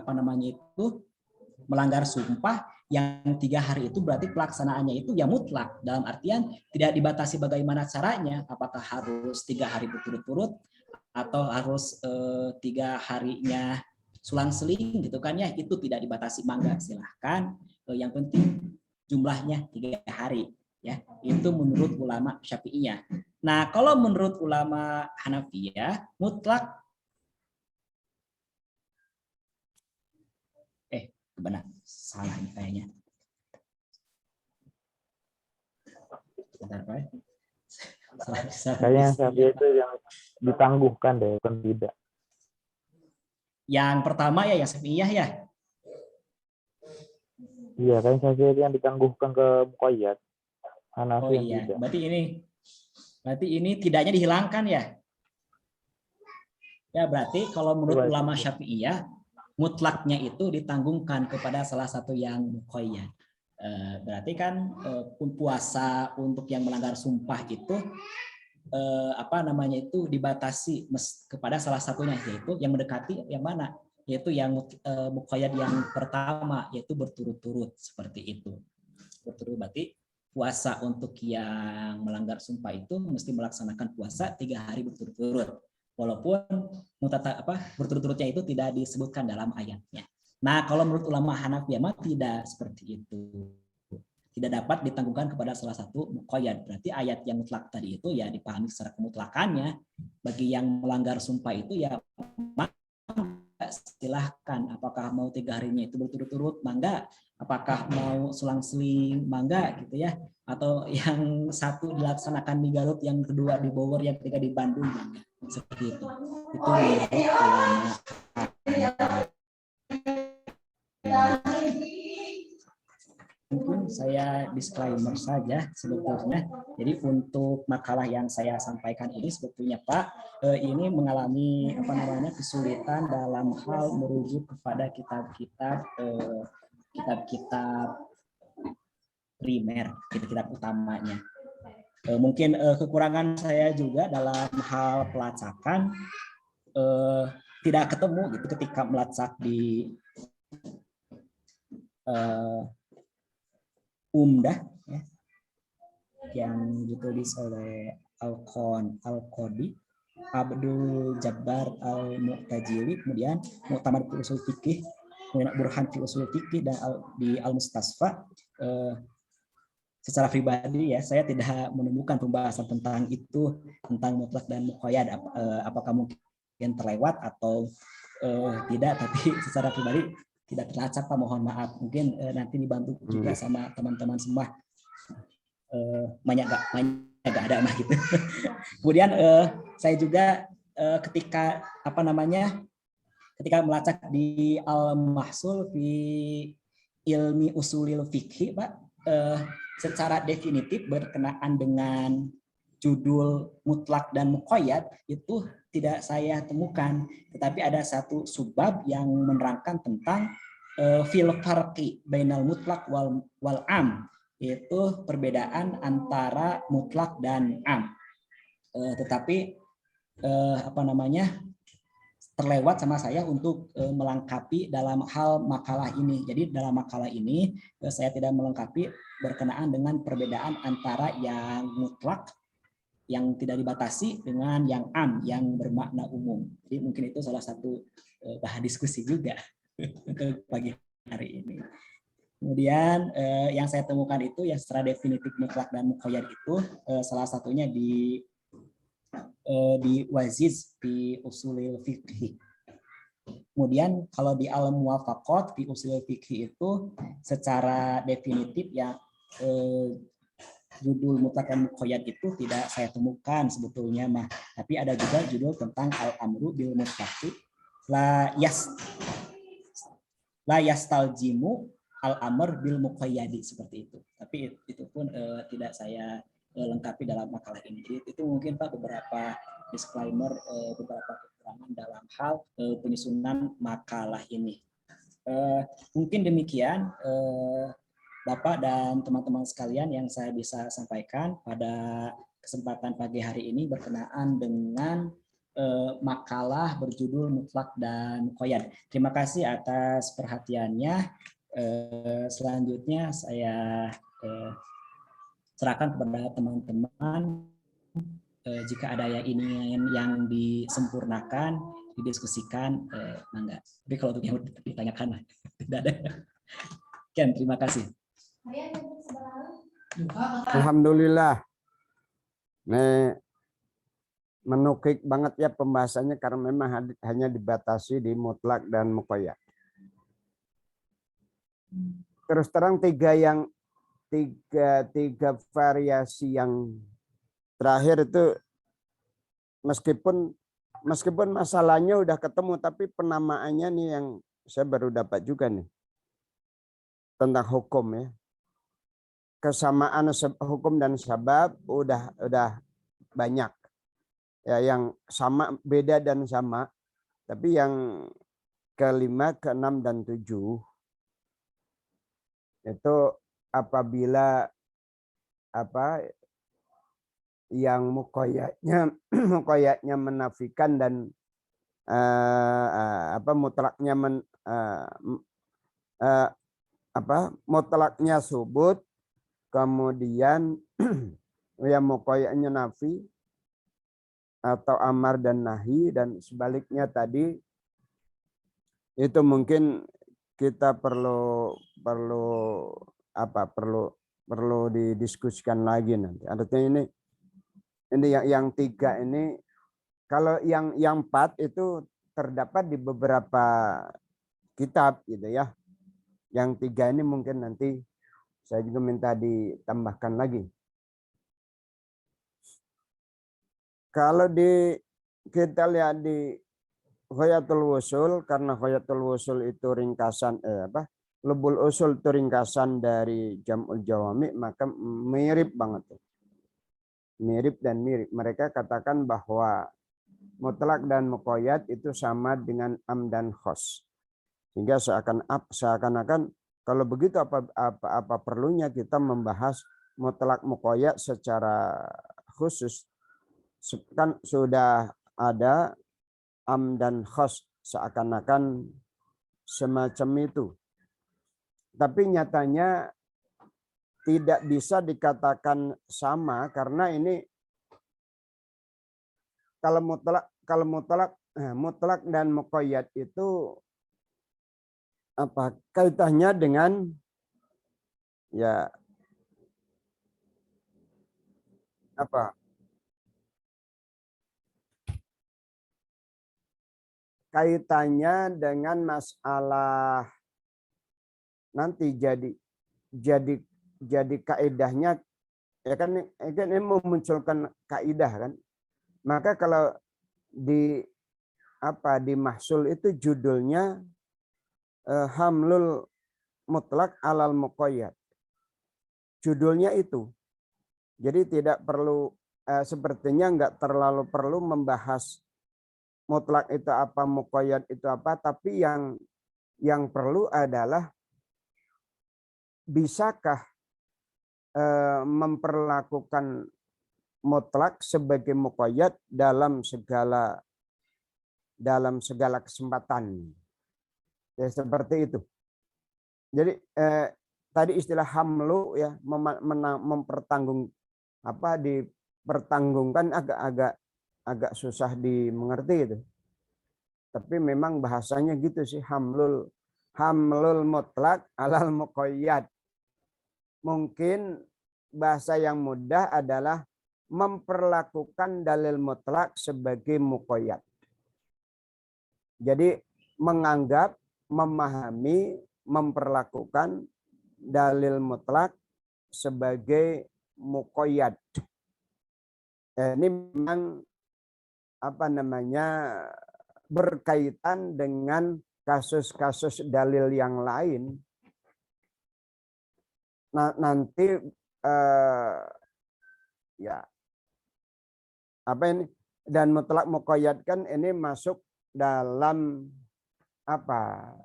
melanggar sumpah yang 3 hari itu berarti pelaksanaannya itu ya mutlak, dalam artian tidak dibatasi bagaimana caranya, apakah harus 3 hari berturut-turut atau harus 3 harinya sulang-seling gitu kan ya, itu tidak dibatasi, mangga silahkan, yang penting jumlahnya 3 hari ya, itu menurut ulama Syafi'iyah. Nah, kalau menurut ulama Hanafiyah mutlak benar, salah ini kayaknya. Bentar, Pak.
Kayaknya Syafi'iyah itu yang ditangguhkan deh, kan tidak.
Yang pertama ya Syafi'iyah ya.
Iya, kayaknya Syafi'iyah itu yang ditangguhkan ke muqayyad. Hanafi yang
iya,
tidak.
berarti ini tidaknya dihilangkan ya. Ya, berarti kalau menurut ulama Syafi'iyah mutlaknya itu ditanggungkan kepada salah satu yang muqayyad. Berarti kan puasa untuk yang melanggar sumpah itu dibatasi kepada salah satunya, yaitu yang mendekati yang mana, yaitu yang muqayyad yang pertama, yaitu berturut-turut, seperti itu. Berturut berarti puasa untuk yang melanggar sumpah itu mesti melaksanakan puasa 3 hari berturut-turut. Walaupun berturut-turutnya itu tidak disebutkan dalam ayatnya. Nah, kalau menurut ulama Hanafiyah tidak seperti itu. Tidak dapat ditanggungkan kepada salah satu muqayyad. Berarti ayat yang mutlak tadi itu ya dipahami secara kemutlakannya. Bagi yang melanggar sumpah itu ya silahkan. Apakah mau 3 harinya itu berturut-turut, mangga. Apakah mau sulang-seling, mangga gitu ya. Atau yang satu dilaksanakan di Garut, yang kedua di Bogor, yang ketiga di Bandung, mangga. Seperti itu. Itu menurut ulama. Mungkin saya disclaimer saja sebetulnya. Jadi untuk makalah yang saya sampaikan ini sebetulnya Pak, ini mengalami kesulitan dalam hal merujuk kepada kitab-kitab primer, kitab utamanya. Mungkin kekurangan saya juga dalam hal pelacakan, tidak ketemu gitu ketika melacak di Umdah ya, yang ditulis oleh Al-Qadi Abdul Jabbar Al-Mu'tajili, kemudian Mu'tamad fi Ushul Fiqih, kemudian Burhan fi Ushul Fiqih, dan di Al-Mustasfa secara pribadi ya saya tidak menemukan pembahasan tentang itu, tentang mutlak dan muqayyad. Apakah mungkin terlewat atau tidak, tapi secara pribadi tidak terlacak Pak, mohon maaf. Mungkin nanti dibantu juga sama teman-teman semua. Banyak gak ada mah gitu. Kemudian saya juga ketika ketika melacak di Al-Mahsul fi ilmi usulil fikhi Pak, secara definitif berkenaan dengan judul mutlak dan muqayyad itu tidak saya temukan, tetapi ada satu subbab yang menerangkan tentang fil farqi bainal mutlak wal am, yaitu perbedaan antara mutlak dan am. Tetapi terlewat sama saya untuk melengkapi dalam hal makalah ini. Jadi dalam makalah ini saya tidak melengkapi berkenaan dengan perbedaan antara yang mutlak yang tidak dibatasi dengan yang am yang bermakna umum. Jadi mungkin itu salah satu bahan diskusi juga untuk pagi hari ini. Kemudian yang saya temukan itu yang secara definitif mutlak dan muqayyad itu salah satunya di Waziz di usulil fikhi. Kemudian kalau di al-muwafaqat di usulil fikhi itu secara definitif ya judul mutlak dan muqayyad itu tidak saya temukan sebetulnya mah, tapi ada juga judul tentang al-amru bil mutlaqi la yastaljimu al-amr bil muqayyadi, seperti itu. Tapi itu pun tidak saya lengkapi dalam makalah ini. Jadi itu mungkin Pak beberapa disclaimer, beberapa keterangan dalam hal penyusunan makalah ini. Mungkin demikian Bapak dan teman-teman sekalian yang saya bisa sampaikan pada kesempatan pagi hari ini berkenaan dengan makalah berjudul mutlak dan muqayyad. Terima kasih atas perhatiannya. Selanjutnya saya serahkan kepada teman-teman jika ada yang disempurnakan, didiskusikan, mangga. Tapi kalau untuk yang ditanyakan tidak ada. Ken, terima kasih.
Alhamdulillah. Nih, menukik banget ya pembahasannya karena memang hanya dibatasi di mutlak dan muqayyad. Terus terang tiga variasi yang terakhir itu meskipun masalahnya udah ketemu tapi penamaannya nih yang saya baru dapat juga nih tentang hukum ya. Kesamaan hukum dan sabab udah banyak. Ya, yang sama, beda dan sama. Tapi yang kelima, keenam dan tujuh itu apabila yang muqayyadnya menafikan dan mutlaknya mutlaknya subut, kemudian yang muqayyadnya nafi atau amar dan nahi, dan sebaliknya tadi itu mungkin kita perlu didiskusikan lagi nanti. Artinya ini yang tiga ini, kalau yang empat itu terdapat di beberapa kitab gitu ya. Yang tiga ini mungkin nanti saya juga minta ditambahkan lagi. Kalau kita lihat di Ghayatul Wusul, karena Ghayatul Wusul itu ringkasan Lubul Usul itu ringkasan dari Jam'ul Jawami, maka mirip banget. Mirip dan mirip. Mereka katakan bahwa mutlak dan muqayyad itu sama dengan am dan khos. Sehingga seakan-akan kalau begitu apa perlunya kita membahas mutlak muqayyad secara khusus, kan sudah ada am dan khos, seakan-akan semacam itu. Tapi nyatanya tidak bisa dikatakan sama, karena ini kalau mutlak dan muqayyad itu kaitannya dengan ya apa? Kaitannya dengan masalah nanti jadi kaidahnya ya kan ini memunculkan kaidah kan. Maka kalau di mahsul itu judulnya hamlul mutlak alal muqayyad. Judulnya itu. Jadi tidak perlu sepertinya nggak terlalu perlu membahas mutlak itu apa, muqayyad itu apa, tapi yang perlu adalah bisakah memperlakukan mutlak sebagai muqayyad dalam segala kesempatan. Ya seperti itu. Jadi tadi istilah hamlu ya dipertanggungkan agak susah dimengerti itu. Tapi memang bahasanya gitu sih, hamlul mutlak alal muqayyad. Mungkin bahasa yang mudah adalah memperlakukan dalil mutlak sebagai muqayyad. Jadi menganggap, memahami, memperlakukan dalil mutlak sebagai muqayyad. Ini memang berkaitan dengan kasus-kasus dalil yang lain. Nah, nanti dan mutlak muqayyad kan ini masuk dalam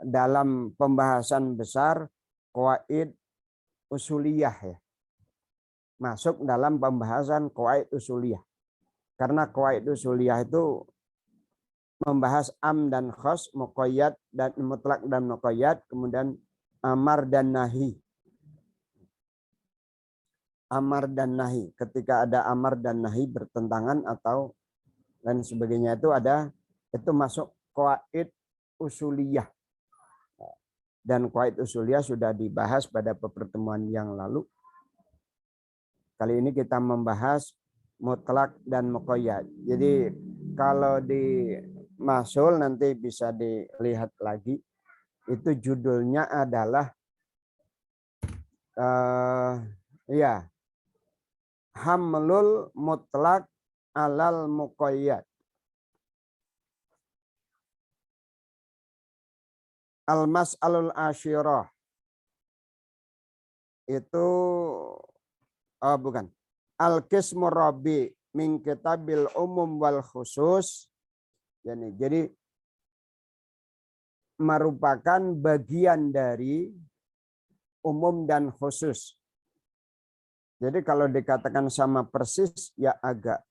dalam pembahasan besar qawaid usuliyah ya. Masuk dalam pembahasan qawaid usuliyah. Karena qawaid usuliyah itu membahas am dan khas, muqayyad dan mutlak dan muqayyad, kemudian amar dan nahi. Amar dan nahi. Ketika ada amar dan nahi bertentangan atau dan sebagainya itu masuk qawaid usuliyah. Dan qawaid usuliyah sudah dibahas pada pertemuan yang lalu. Kali ini kita membahas mutlak dan muqayyad. Jadi kalau di Mahsul nanti bisa dilihat lagi. Itu judulnya adalah hamlul mutlak alal muqayyad. Al-mas'alul asyirah. Itu bukan. Al-qismu rabi min kitabil umum wal khusus. Jadi merupakan bagian dari umum dan khusus. Jadi kalau dikatakan sama persis ya agak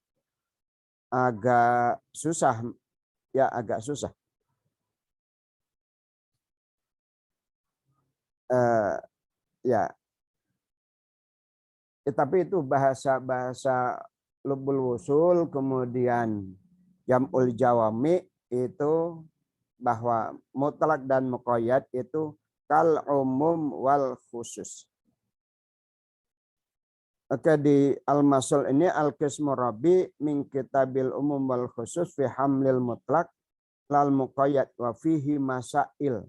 susah. Ya agak susah. Tapi itu bahasa lubul wusul, kemudian jam'ul jawami itu bahwa mutlak dan muqayyad itu kal umum wal khusus. Oke, di al-masul ini al-qismu rabi min kitabil umum wal khusus fi hamlil mutlak lal muqayyad wa fihi masail.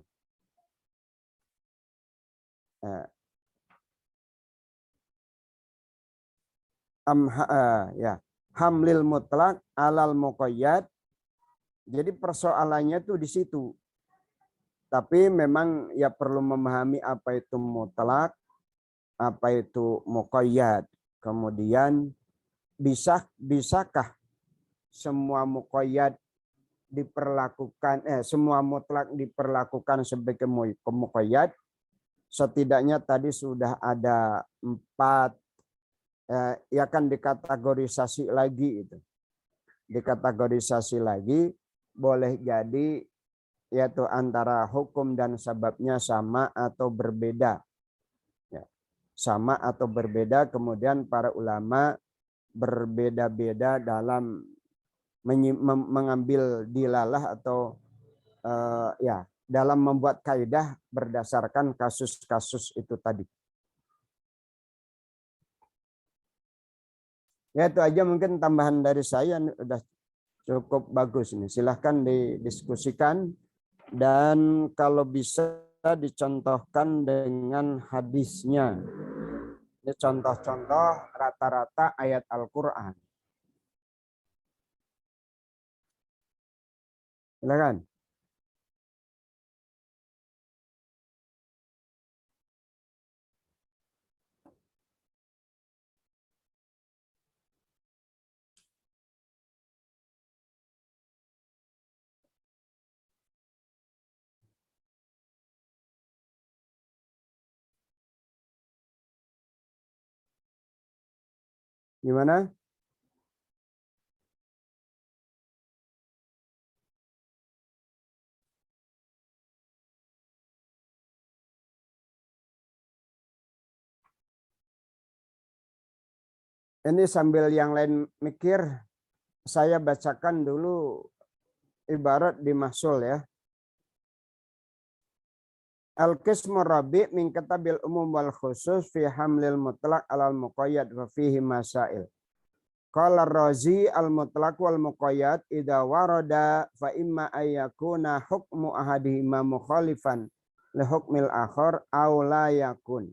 Hamlil mutlak alal muqayyad. Jadi persoalannya tuh di situ. Tapi memang ya perlu memahami apa itu mutlak, apa itu muqayyad. Kemudian bisakah semua muqayyad diperlakukan semua mutlak diperlakukan sebagai muqayyad? Setidaknya tadi sudah ada 4 ya kan dikategorisasi lagi itu. Dikategorisasi lagi boleh jadi yaitu antara hukum dan sebabnya sama atau berbeda. Ya, sama atau berbeda, kemudian para ulama berbeda-beda dalam mengambil dilalah atau dalam membuat kaidah berdasarkan kasus-kasus itu tadi. Ya itu aja mungkin tambahan dari saya udah cukup bagus ini. Silahkan didiskusikan dan kalau bisa dicontohkan dengan hadisnya. Ini contoh-contoh rata-rata ayat Al-Quran. Silakan. Gimana? Ini sambil yang lain mikir, saya bacakan dulu ibarat di mahsul ya. Al-qismu rabi' min katabil umum wal khusus fi hamlil mutlaq alal muqayyad wa fihi masail. Qala Razi al-mutlaq wal muqayyad idza warada fa imma ayyakuna hukmu ahadihima mukhalifan li hukmil akhar aw la yakun.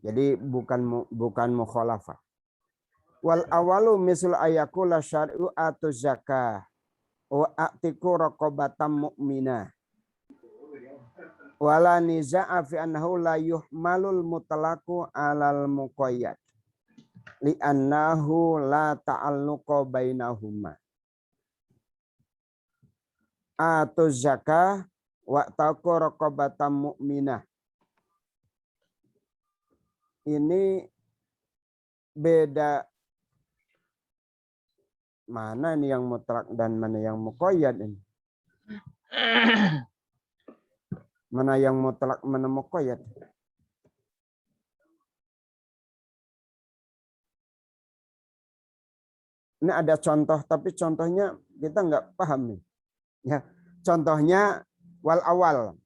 Jadi bukan mukhalafah. Wal awalu misal ayakula syar'u atu zakah wa atiku raqabatam mu'minah. Wala niza'a fi annahu la yuhmalul mutlaqu 'alal muqayyad li'annahu la ta'alluqa bainahuma. Atu zakah wa atiku raqabatam mu'minah. Ini beda. Mana ini yang mutlak dan mana yang muqayyad ini? Mana yang mutlak, mana muqayyad? Ini ada contoh, tapi contohnya kita nggak paham nih. Ya, contohnya wal awal.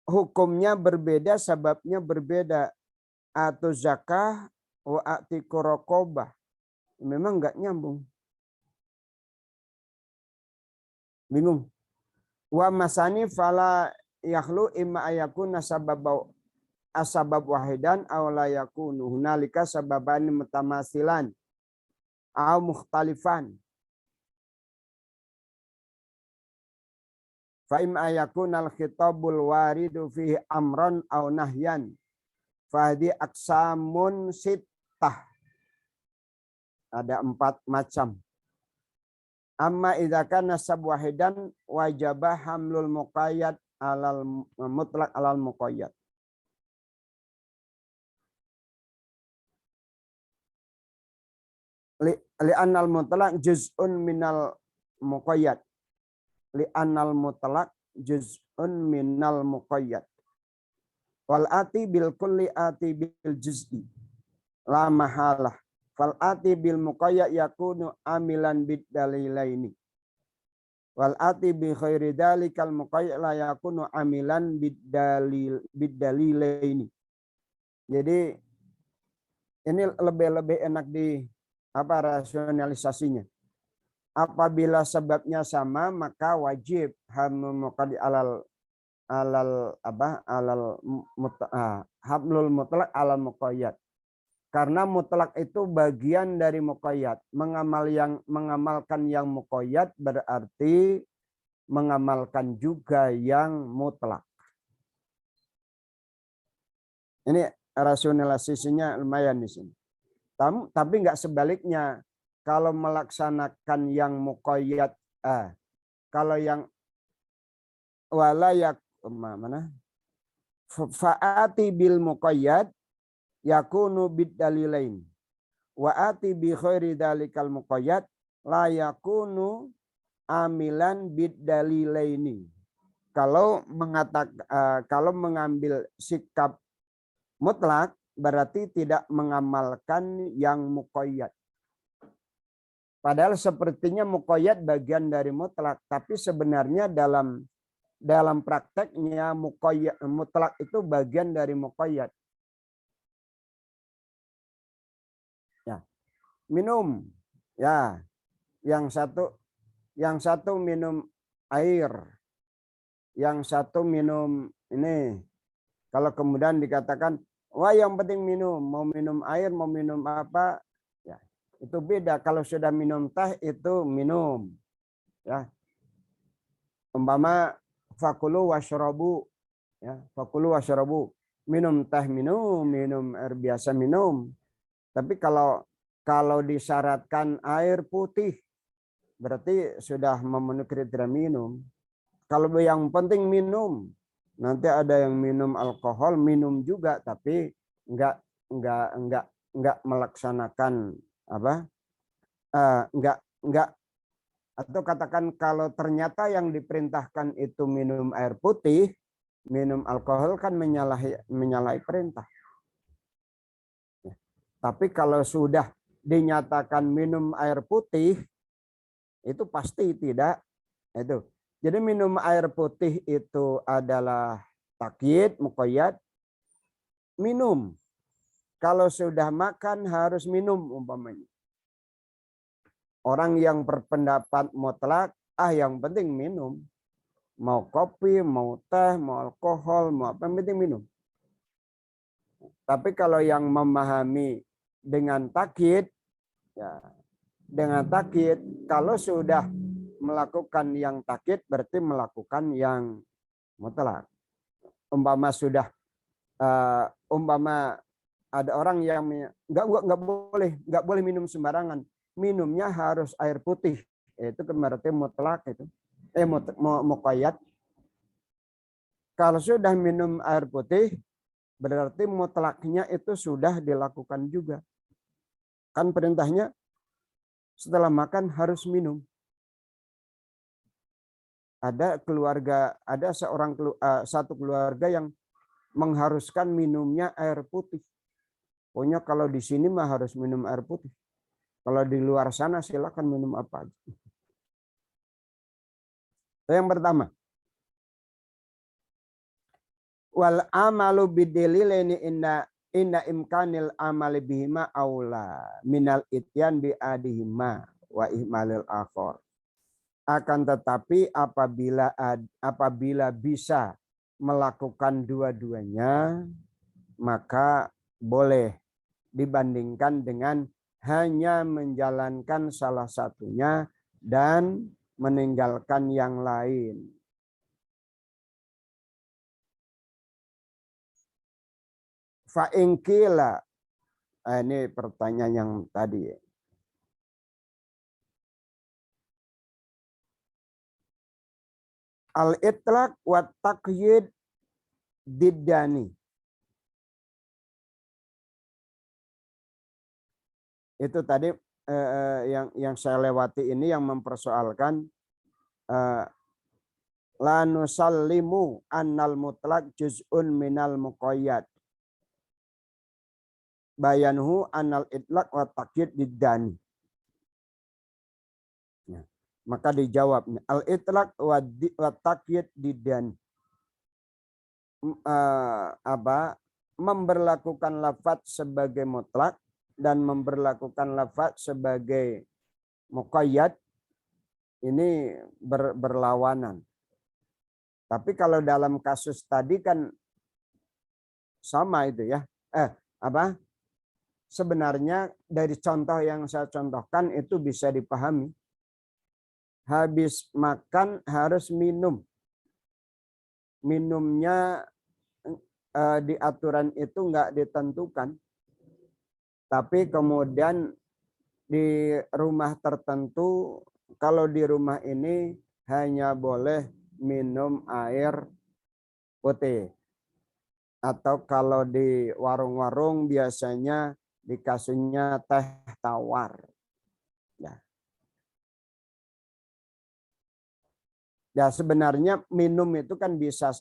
Hukumnya berbeda, sebabnya berbeda. Atau zakah wa atiku raqabah. Memang nggak nyambung. Bingung. Wa masani fala yakhlu imma ayakuna asbab wahidan aw la yakunu hunalika sababani mutamasilan aw mukhtalifan. Fa imma ayakuna al-khitabul waridu fihi amran aw nahyan. Fa hadi aqsamun sittah. Ada 4 macam. Amma idza kana sab wahidan wajaba hamlul muqayyad alal mutlaq alal muqayyad. Li'annal mutlaq juz'un minal muqayyad. Li'annal mutlaq juz'un minal muqayyad. Wal ati bil kulli ati bil juz'i. La mahalah. Fal ati bil muqayyad yakunu amilan bid dalilaini. Wal ati bi khairi dalikal muqayyad la yakunu amilan bid dalilaini. Jadi ini lebih enak di rasionalisasinya. Apabila sebabnya sama maka wajib hamlul muqayyad hamlul mutlaq alal muqayyad. Karena mutlak itu bagian dari muqayyad. Mengamalkan yang muqayyad berarti mengamalkan juga yang mutlak. Ini rasionalisasinya lumayan di sini. Tapi nggak sebaliknya. Kalau melaksanakan yang muqayyad, kalau yang walayak mana? Fa'ati bil muqayyad yakunu bid dalilain wa ati bi khairi dalikal muqayyad la yakunu amilan bid dalilaini. Kalau mengambil sikap mutlak berarti tidak mengamalkan yang muqayyad. Padahal sepertinya muqayyad bagian dari mutlak, tapi sebenarnya dalam prakteknya mutlak itu bagian dari muqayyad. minum. Ya, yang satu minum air, yang satu minum ini. Kalau kemudian dikatakan, wah yang penting minum, mau minum air, mau minum apa, ya itu beda. Kalau sudah minum teh itu minum, ya. Umpama fakulu washrabu, ya fakulu washrabu, minum teh minum, minum air biasa minum. Tapi kalau disyaratkan air putih, berarti sudah memenuhi kriteria minum. Kalau yang penting minum, nanti ada yang minum alkohol, minum juga, tapi enggak melaksanakan apa? Enggak atau katakan kalau ternyata yang diperintahkan itu minum air putih, minum alkohol kan menyalahi perintah. Tapi kalau sudah dinyatakan minum air putih, itu pasti tidak itu. Jadi minum air putih itu adalah takyid, muqayyad, minum. Kalau sudah makan harus minum umpamanya. Orang yang berpendapat mutlak, yang penting minum. Mau kopi, mau teh, mau alkohol, mau apa, yang penting minum. Tapi kalau yang memahami dengan takyid, ya, dengan takyid, kalau sudah melakukan yang takyid berarti melakukan yang mutlak. Umpama sudah umpama ada orang yang nggak boleh minum sembarangan, minumnya harus air putih, itu berarti mutlak itu muqayyad. Kalau sudah minum air putih berarti mutlaknya itu sudah dilakukan juga, kan perintahnya setelah makan harus minum. Ada satu keluarga yang mengharuskan minumnya air putih. Pokoknya kalau di sini mah harus minum air putih. Kalau di luar sana silakan minum apa aja. Yang pertama, wal amalu bidalilaini inna imkanil amali bihima aula minal ityan bi adihima wa ihmalil akhar. Akan tetapi apabila bisa melakukan dua-duanya, maka boleh dibandingkan dengan hanya menjalankan salah satunya dan meninggalkan yang lain. Fa'ingkila, ini pertanyaan yang tadi. Al-itlaq wa taqyid diddani. Itu tadi yang saya lewati ini yang mempersoalkan la nusallimu annal mutlaq juz'un minal muqayyad. Bayanhu annal itlaq wa taqyid diddani. Maka dijawab al-itlaq wa taqyid diddani. Memberlakukan lafaz sebagai mutlak dan memberlakukan lafaz sebagai muqayyad ini berlawanan. Tapi kalau dalam kasus tadi kan sama itu ya. Sebenarnya dari contoh yang saya contohkan itu bisa dipahami. Habis makan harus minum. Minumnya di aturan itu enggak ditentukan. Tapi kemudian di rumah tertentu, kalau di rumah ini hanya boleh minum air putih. Atau kalau di warung-warung biasanya dikasihnya teh tawar. Ya sebenarnya minum itu kan bisa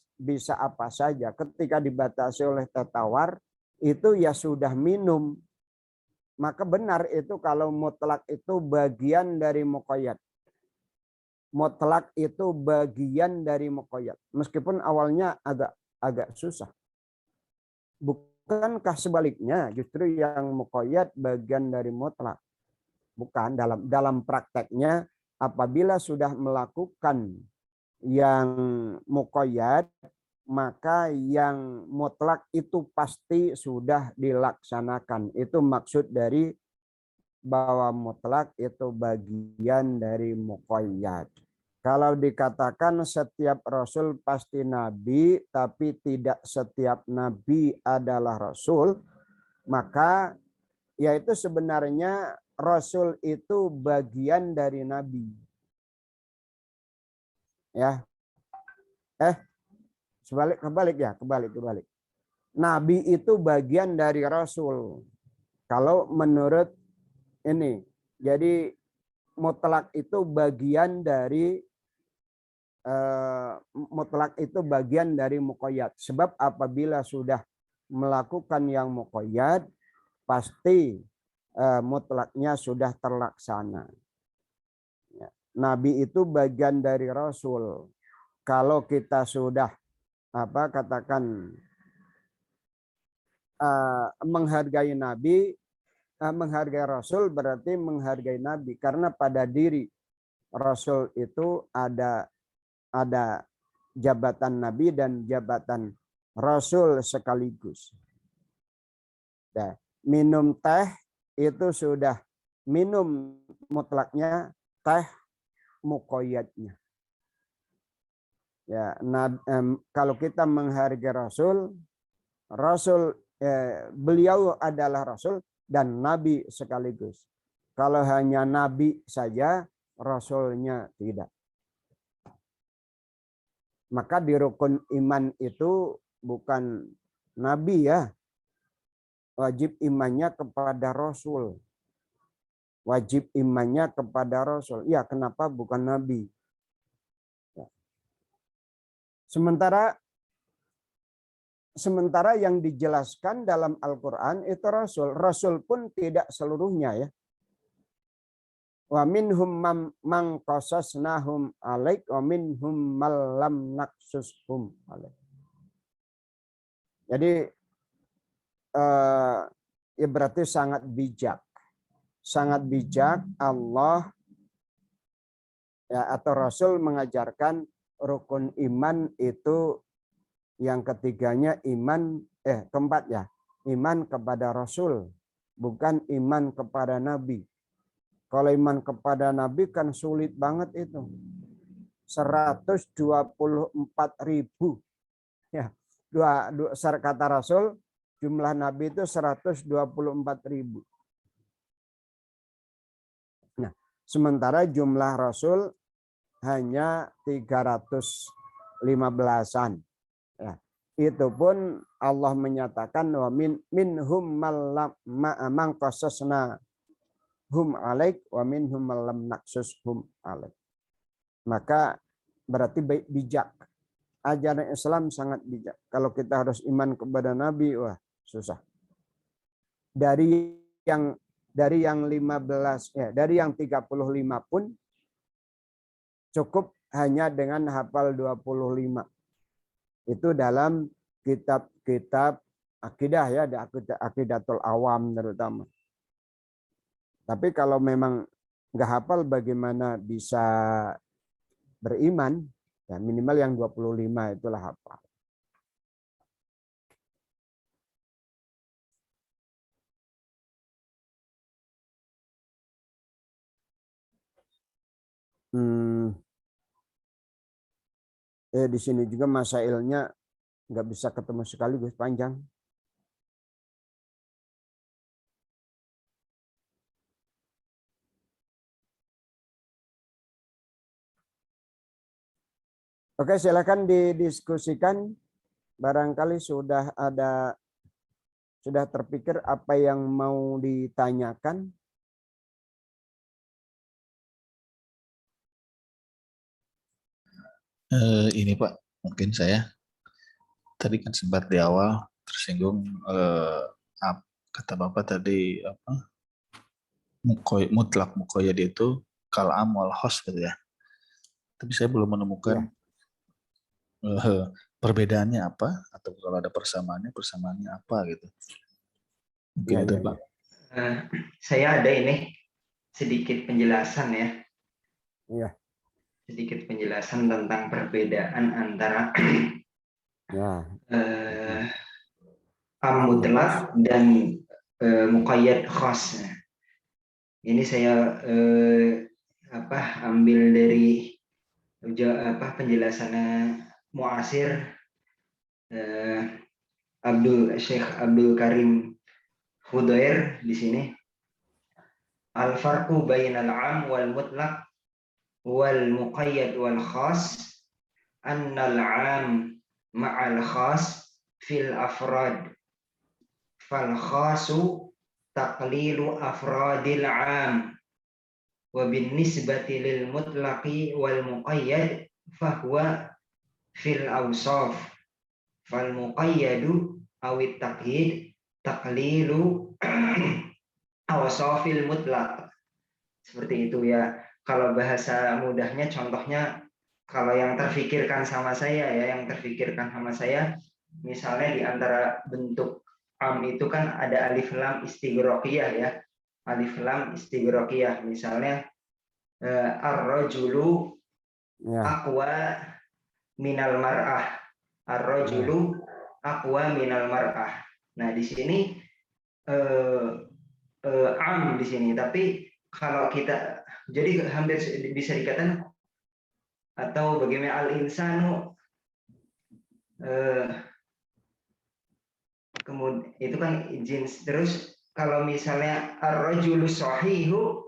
apa saja. Ketika dibatasi oleh teh tawar, itu ya sudah minum. Maka benar itu kalau mutlak itu bagian dari muqayyad. Mutlak itu bagian dari muqayyad. Meskipun awalnya agak susah. Bukankah sebaliknya justru yang muqayyad bagian dari mutlak? Bukan, dalam prakteknya apabila sudah melakukan yang muqayyad, maka yang mutlak itu pasti sudah dilaksanakan. Itu maksud dari bahwa mutlak itu bagian dari muqayyad. Kalau dikatakan setiap rasul pasti nabi, tapi tidak setiap nabi adalah rasul, maka yaitu sebenarnya rasul itu bagian dari nabi. Ya. Kebalik. Nabi itu bagian dari rasul. Kalau menurut ini, jadi mutlak itu bagian dari muqayyad. Sebab apabila sudah melakukan yang muqayyad, pasti mutlaknya sudah terlaksana. Nabi itu bagian dari rasul. Kalau kita sudah menghargai nabi, menghargai rasul berarti menghargai nabi, karena pada diri rasul itu ada jabatan nabi dan jabatan rasul sekaligus. Nah, minum teh itu sudah minum mutlaknya, teh muqayyadnya. Ya, kalau kita menghargai rasul, beliau adalah rasul dan nabi sekaligus. Kalau hanya nabi saja, rasulnya tidak. Maka di rukun iman itu bukan nabi ya. Wajib imannya kepada rasul. Wajib imannya kepada rasul. Ya, kenapa bukan nabi? Sementara yang dijelaskan dalam Al-Quran itu rasul. Rasul pun tidak seluruhnya ya. Wa minhum man qasasnahum alaik wa minhum man lam naqsushum alaik. Jadi ya berarti sangat bijak. Sangat bijak Allah ya, atau Rasul mengajarkan rukun iman itu yang ketiganya keempat ya, iman kepada Rasul, bukan iman kepada Nabi. Kalau iman kepada Nabi kan sulit banget itu. 124.000. Ya, kata Rasul, jumlah Nabi itu 124.000. Nah, sementara jumlah Rasul hanya 315-an. Ya, itu pun Allah menyatakan wa minhum man qasasna hum alaik wa minhum lam naqsushum alaik. Maka berarti bijak. Ajaran Islam sangat bijak. Kalau kita harus iman kepada Nabi, wah susah. Dari yang 35 pun cukup hanya dengan hafal 25. Itu dalam kitab-kitab akidah ya, Aqidatul Awam terutama. Tapi kalau memang nggak hafal bagaimana bisa beriman, ya minimal yang 25 itulah hafal. Di sini juga masailnya nggak bisa ketemu sekaligus, panjang. Oke, silakan didiskusikan. Barangkali sudah terpikir apa yang mau ditanyakan.
Ini Pak, mungkin saya tadi kan sempat di awal tersinggung kata Bapak tadi mutlak muqayyad itu kalam wal khas gitu ya. Tapi saya belum menemukan perbedaannya apa, atau kalau ada persamaannya apa gitu. Mungkin itu Pak.
Saya ada ini sedikit penjelasan ya.
Iya.
Sedikit penjelasan tentang perbedaan antara
Ya.
am mutlak dan muqayyad khas. Ini saya ambil dari penjelasannya Mu'asir Syekh Abdul Karim Khudair di sini. Al-farqu bainal 'am wal mutlaq wal muqayyad wal khas annal 'am ma'al khas fil afrad fal khasu taqlilu afradil 'am wa bin nisbati lil mutlaqi wal muqayyad fahuwa fil awsaf fal muqayyadu awit taqyid taqlilu awsafil mutlaq. Seperti itu ya. Kalau bahasa mudahnya, contohnya kalau yang terfikirkan sama saya ya, misalnya di antara bentuk am itu kan ada alif lam istighraqiyah ya. Alif lam istighraqiyah, misalnya ar-rajulu aqwa minal mar'ah. Ar-rajulu aqwa minal mar'ah. Nah, di sini am di sini, tapi kalau kita jadi hampir bisa dikatakan atau bagaimana al-insanu kemudian itu kan jins. Terus kalau misalnya ar-rajulu sahihu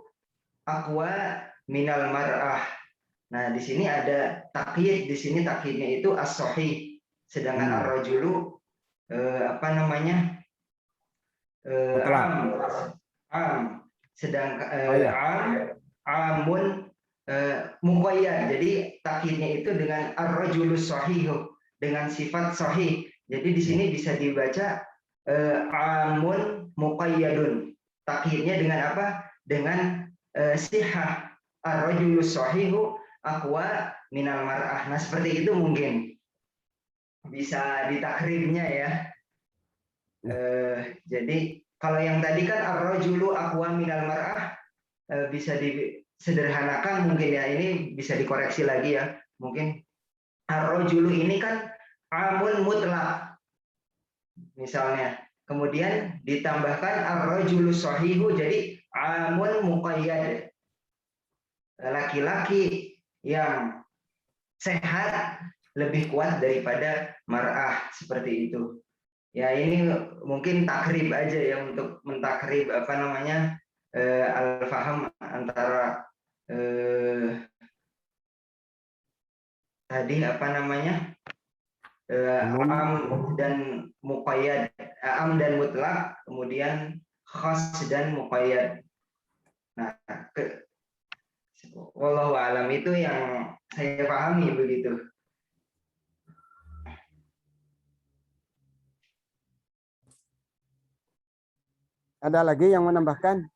aqwa minal mar'ah. Nah, di sini ada takyid, di sini takyidnya itu as-sahih. Sedangkan ar-rajulu am, sedangkan amun muqayyad. Jadi takyidnya itu dengan ar-rajulus sahih, dengan sifat sahih. Jadi di sini bisa dibaca amun muqayyadun. Takyidnya dengan apa? Dengan sihah. Ar-rajulus sahihu aqwa minal mar'ah. Nah, seperti itu mungkin bisa ditakribnya ya. Jadi kalau yang tadi kan ar-rajulu aqwa minal mar'ah, bisa disederhanakan mungkin ya, ini bisa dikoreksi lagi ya. Mungkin ar-rajulu ini kan amun mutlak misalnya, kemudian ditambahkan ar-rajulu sahihu jadi amun muqayyad. Laki-laki yang sehat lebih kuat daripada mar'ah, seperti itu. Ya, ini mungkin takrib aja ya, untuk mentakrib al-faham antara tadi am dan muqayyad, am dan mutlak, kemudian khas dan muqayyad. Nah, wallahu alam, itu yang saya pahami begitu.
Ada lagi yang menambahkan?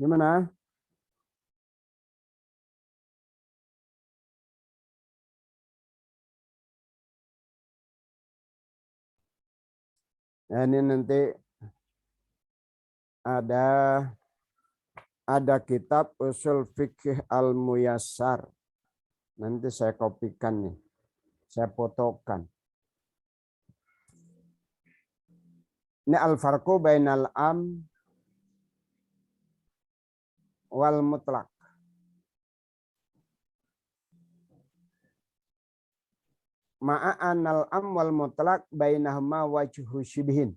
Gimana? Nah, ini nanti ada kitab Usul Fikih Al-Muyassar. Nanti saya kopikan nih. Saya fotokan. Ini al-farqu bainal am wal mutlaq. Ma'anal am wal mutlaq bainahuma wajhu syibhin.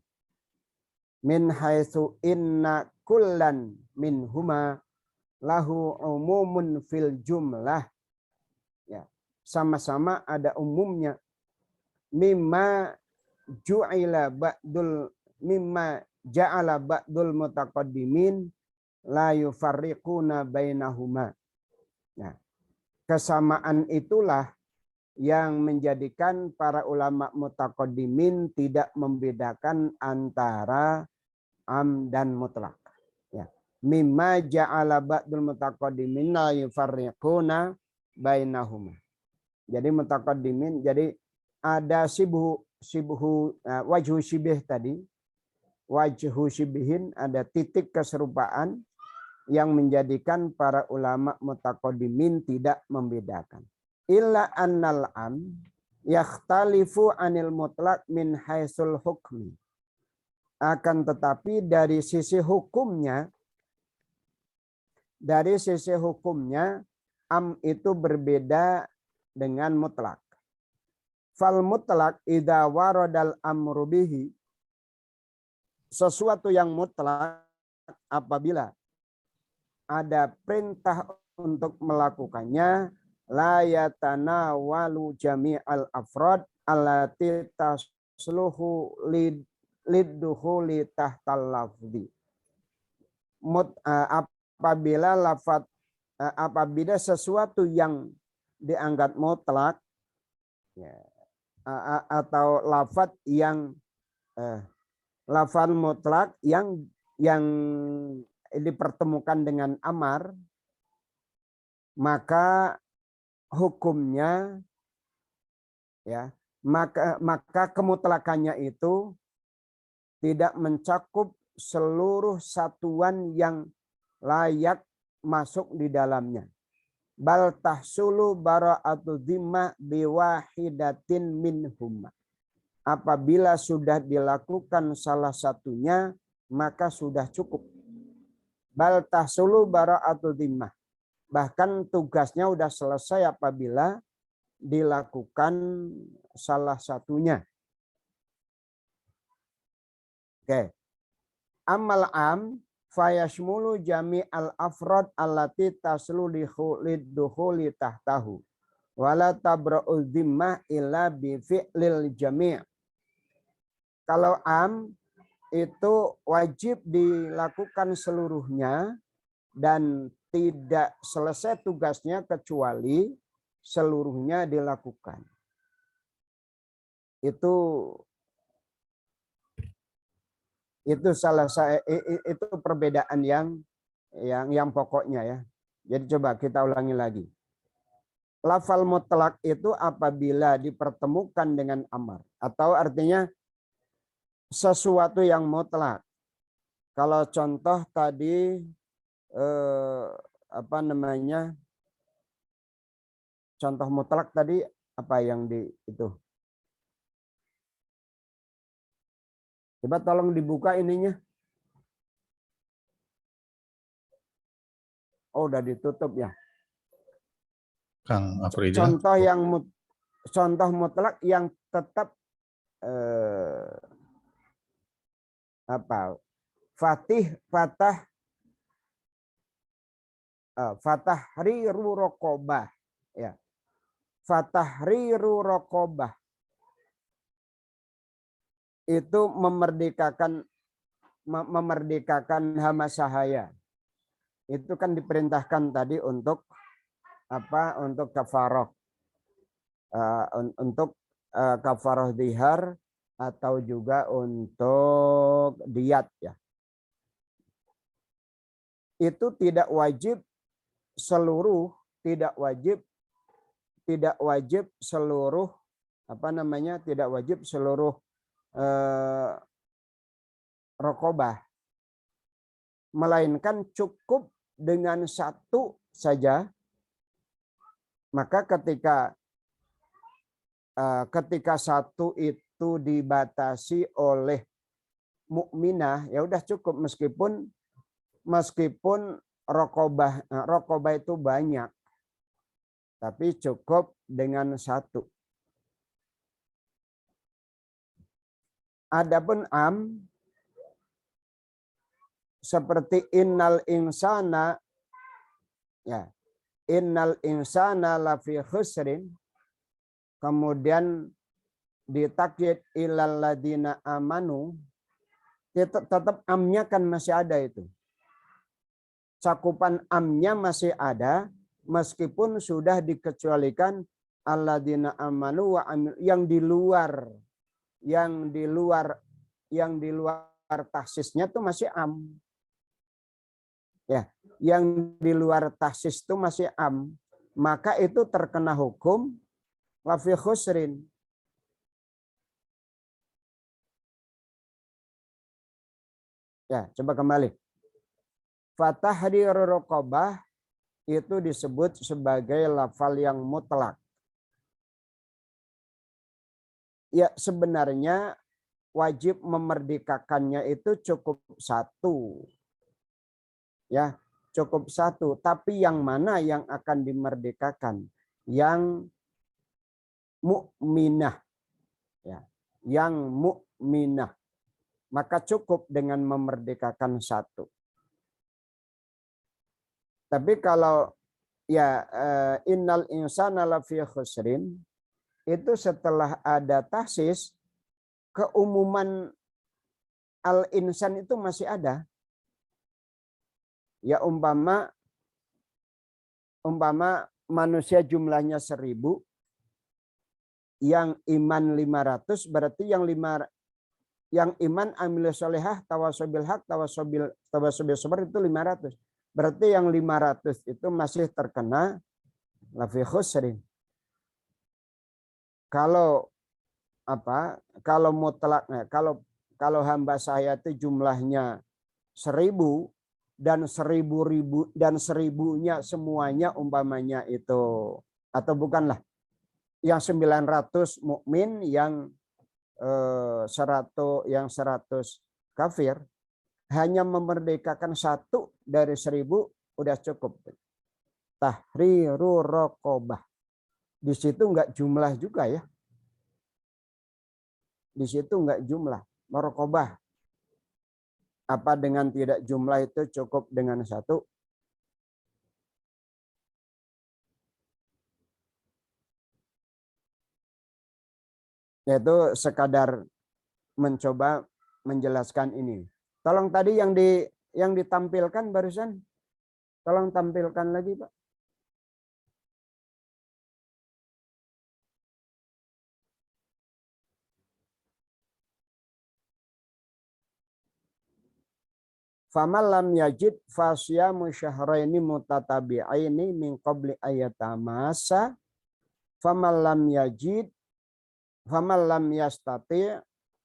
Min haitsu inna kullan minhuma lahu umumun fil jumlah. Ya, sama-sama ada umumnya. Mimma ja'ala ba'dul mutaqaddimin la yufarriquna bainahuma. Nah, kesamaan itulah yang menjadikan para ulama mutaqaddimin tidak membedakan antara am dan mutlak. Ya. Mimma ja'ala ba'dul mutaqaddimin la yufarriquna bainahuma. Jadi mutaqaddimin, jadi ada wajhu syibih tadi. Wajhu syibihin, ada titik keserupaan yang menjadikan para ulama mutaqaddimin tidak membedakan. Illa annal am yakhtalifu anil mutlak min haitsul hukmi. Akan tetapi dari sisi hukumnya am itu berbeda dengan mutlak. Fal mutlak idza waradal amru bihi, sesuatu yang mutlak apabila ada perintah untuk melakukannya, la yatanawalu jami'al afrad allati tasluhu liddukhuli tahtal lafzi. Apabila sesuatu yang dianggap mutlak, ya, atau lafaz yang lafaz mutlak yang dipertemukan dengan amar, maka hukumnya, ya, maka kemutlakannya itu tidak mencakup seluruh satuan yang layak masuk di dalamnya. Bal tahsulu bara'atu dhimmah biwahidatin minhumma. Apabila sudah dilakukan salah satunya, maka sudah cukup. Bal tahsulu bara'atu dhimmah. Bahkan tugasnya sudah selesai apabila dilakukan salah satunya. Oke. Amal am fayashmulu jami'al afrad allati taslu liddukhuli tahtahu. Wala tabra'u dhimmah illa bi fi'lil jami'. Kalau am itu wajib dilakukan seluruhnya dan tidak selesai tugasnya kecuali seluruhnya dilakukan. Itu itu perbedaan yang pokoknya ya. Jadi coba kita ulangi lagi. Lafal mutlak itu apabila dipertemukan dengan amar, atau artinya sesuatu yang mutlak. Kalau contoh tadi contoh mutlak tadi apa yang itu? Coba tolong dibuka ininya. Oh, udah ditutup ya.
Kang Afrija.
Contoh mutlak yang tetap fatahriru raqabah, ya. Fatahriru raqabah itu memerdekakan hamba sahaya. Itu kan diperintahkan tadi untuk apa? Untuk kafarah. Untuk kafarah dhihar atau juga untuk diat ya. Itu tidak wajib seluruh raqabah, melainkan cukup dengan satu saja. Maka ketika satu itu dibatasi oleh mukminah, ya udah cukup, meskipun raqabah itu banyak, tapi cukup dengan satu. Adapun am seperti innal insana, ya, innal insana lafi khusrin, kemudian ditakyid ilal ladina amanu, tetap amnya kan masih ada itu. Cakupan amnya masih ada meskipun sudah dikecualikan alladzina amanu wa amil yang di luar taksisnya tuh masih am. Ya, yang di luar taksis itu masih am, maka itu terkena hukum wa fi khusrin. Ya, coba kembali. Fatahriru raqabah itu disebut sebagai lafal yang mutlak. Ya, sebenarnya wajib memerdekakannya itu cukup satu. Ya, cukup satu. Tapi yang mana yang akan dimerdekakan? Yang mukminah. Ya, yang mukminah. Maka cukup dengan memerdekakan satu. Tapi kalau ya innal insana lafi khusrin itu setelah ada taksis, keumuman al-insan itu masih ada. Ya umpama manusia jumlahnya 1000, yang iman 500, berarti yang iman amil solehah tawasobil hak tawasobil sabar itu 500. Berarti yang 500 itu masih terkena lafi khusrin. Kalau mutlaknya, kalau hamba saya itu jumlahnya 1000 dan 1000-nya semuanya umpamanya itu, atau bukanlah, yang 900 mukmin, yang 100 kafir, hanya memerdekakan satu dari 1000 udah cukup. Tahriru raqabah. Di situ enggak jumlah juga ya. Di situ enggak jumlah. Raqabah. Apa dengan tidak jumlah itu cukup dengan satu? Yaitu sekadar mencoba menjelaskan ini. Tolong tadi yang ditampilkan barusan, tolong tampilkan lagi, Pak. Faman lam yajid fasyamu syahraini mutatabi'aini min qabli ayatamasa. Faman lam yastati'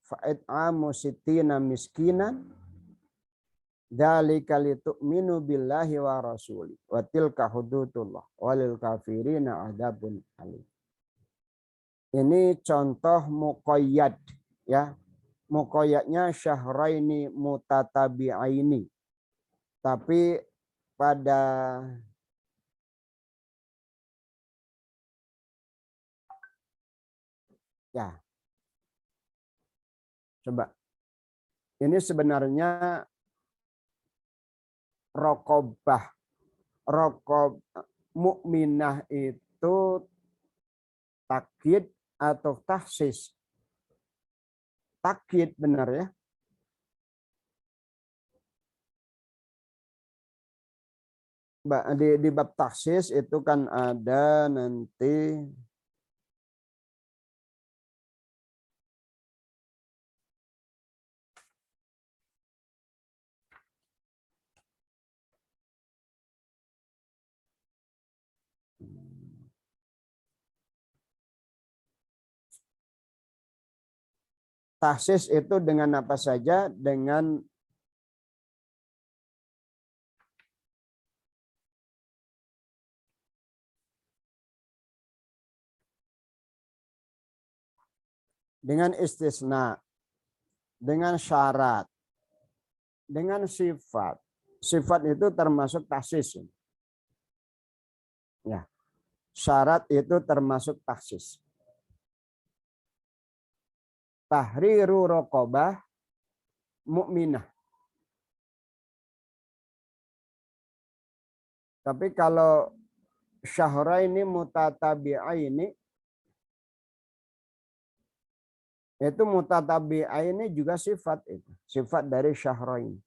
fa'it'amu sittina miskinan. Dzalika litu'minu billahi wa rasuli wa tilka hududullah walil kafirina adzabun alim. Ini contoh muqayyad ya. Muqayyadnya syahraini mutatabi'aini. Tapi pada ya. Coba. Ini sebenarnya raqabah mukminah itu takkid atau tahsis? Takkid benar ya. Di bab tahsis itu kan ada nanti tahsis itu dengan apa saja? Dengan istisna, dengan syarat, dengan sifat. Sifat itu termasuk tahsis. Ya. Syarat itu termasuk tahsis. Tahriru raqabah mukminah. Tapi kalau syahraini mutatabi'aini Itu mutatabi'ain juga sifat itu. Sifat dari syahrain.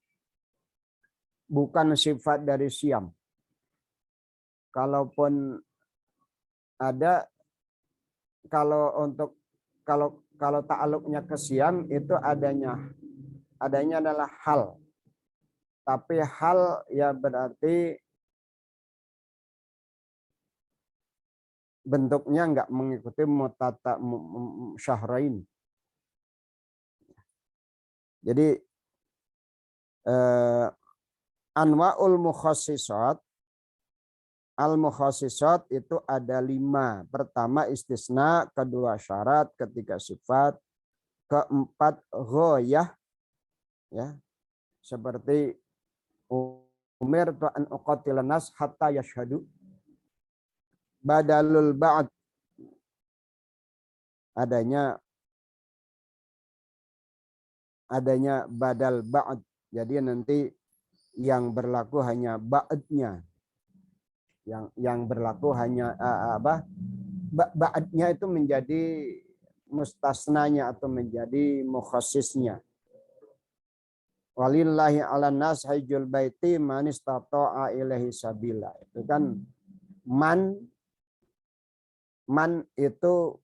Bukan sifat dari siam. Kalaupun ada, kalau ta'aluknya ke siam itu adanya adalah hal. Tapi hal ya berarti bentuknya enggak mengikuti syahrain. Jadi anwa'ul mukhassisat, al-mukhassisat itu ada 5. Pertama istisna, kedua syarat, ketiga sifat, keempat ghoyah, ya, seperti umirtu an uqatilan nas hatta yashhadu. Badalul ba'd, adanya badal ba'd. Jadi nanti yang berlaku hanya ba'dnya. Yang berlaku hanya ba'dnya itu menjadi mustasnanya atau menjadi mukhassisnya. Walillahi 'alan nas hajjul baiti man istata'a ilaihi sabila. Itu kan man itu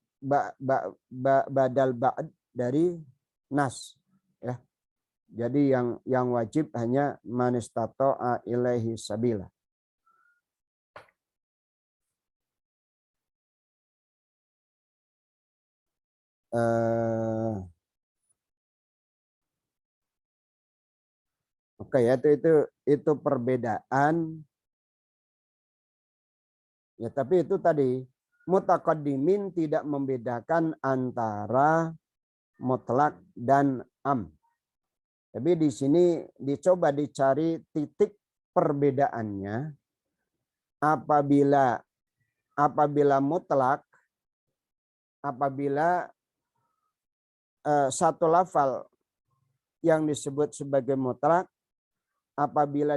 badal ba'd dari nas, ya. Jadi yang wajib hanya man istata'a ilaihi sabila. Oke ya, itu perbedaan. Ya, tapi itu tadi mutaqaddimin tidak membedakan antara mutlak dan am. Tapi di sini dicoba dicari titik perbedaannya. Apabila mutlak, apabila satu lafal yang disebut sebagai mutlak, apabila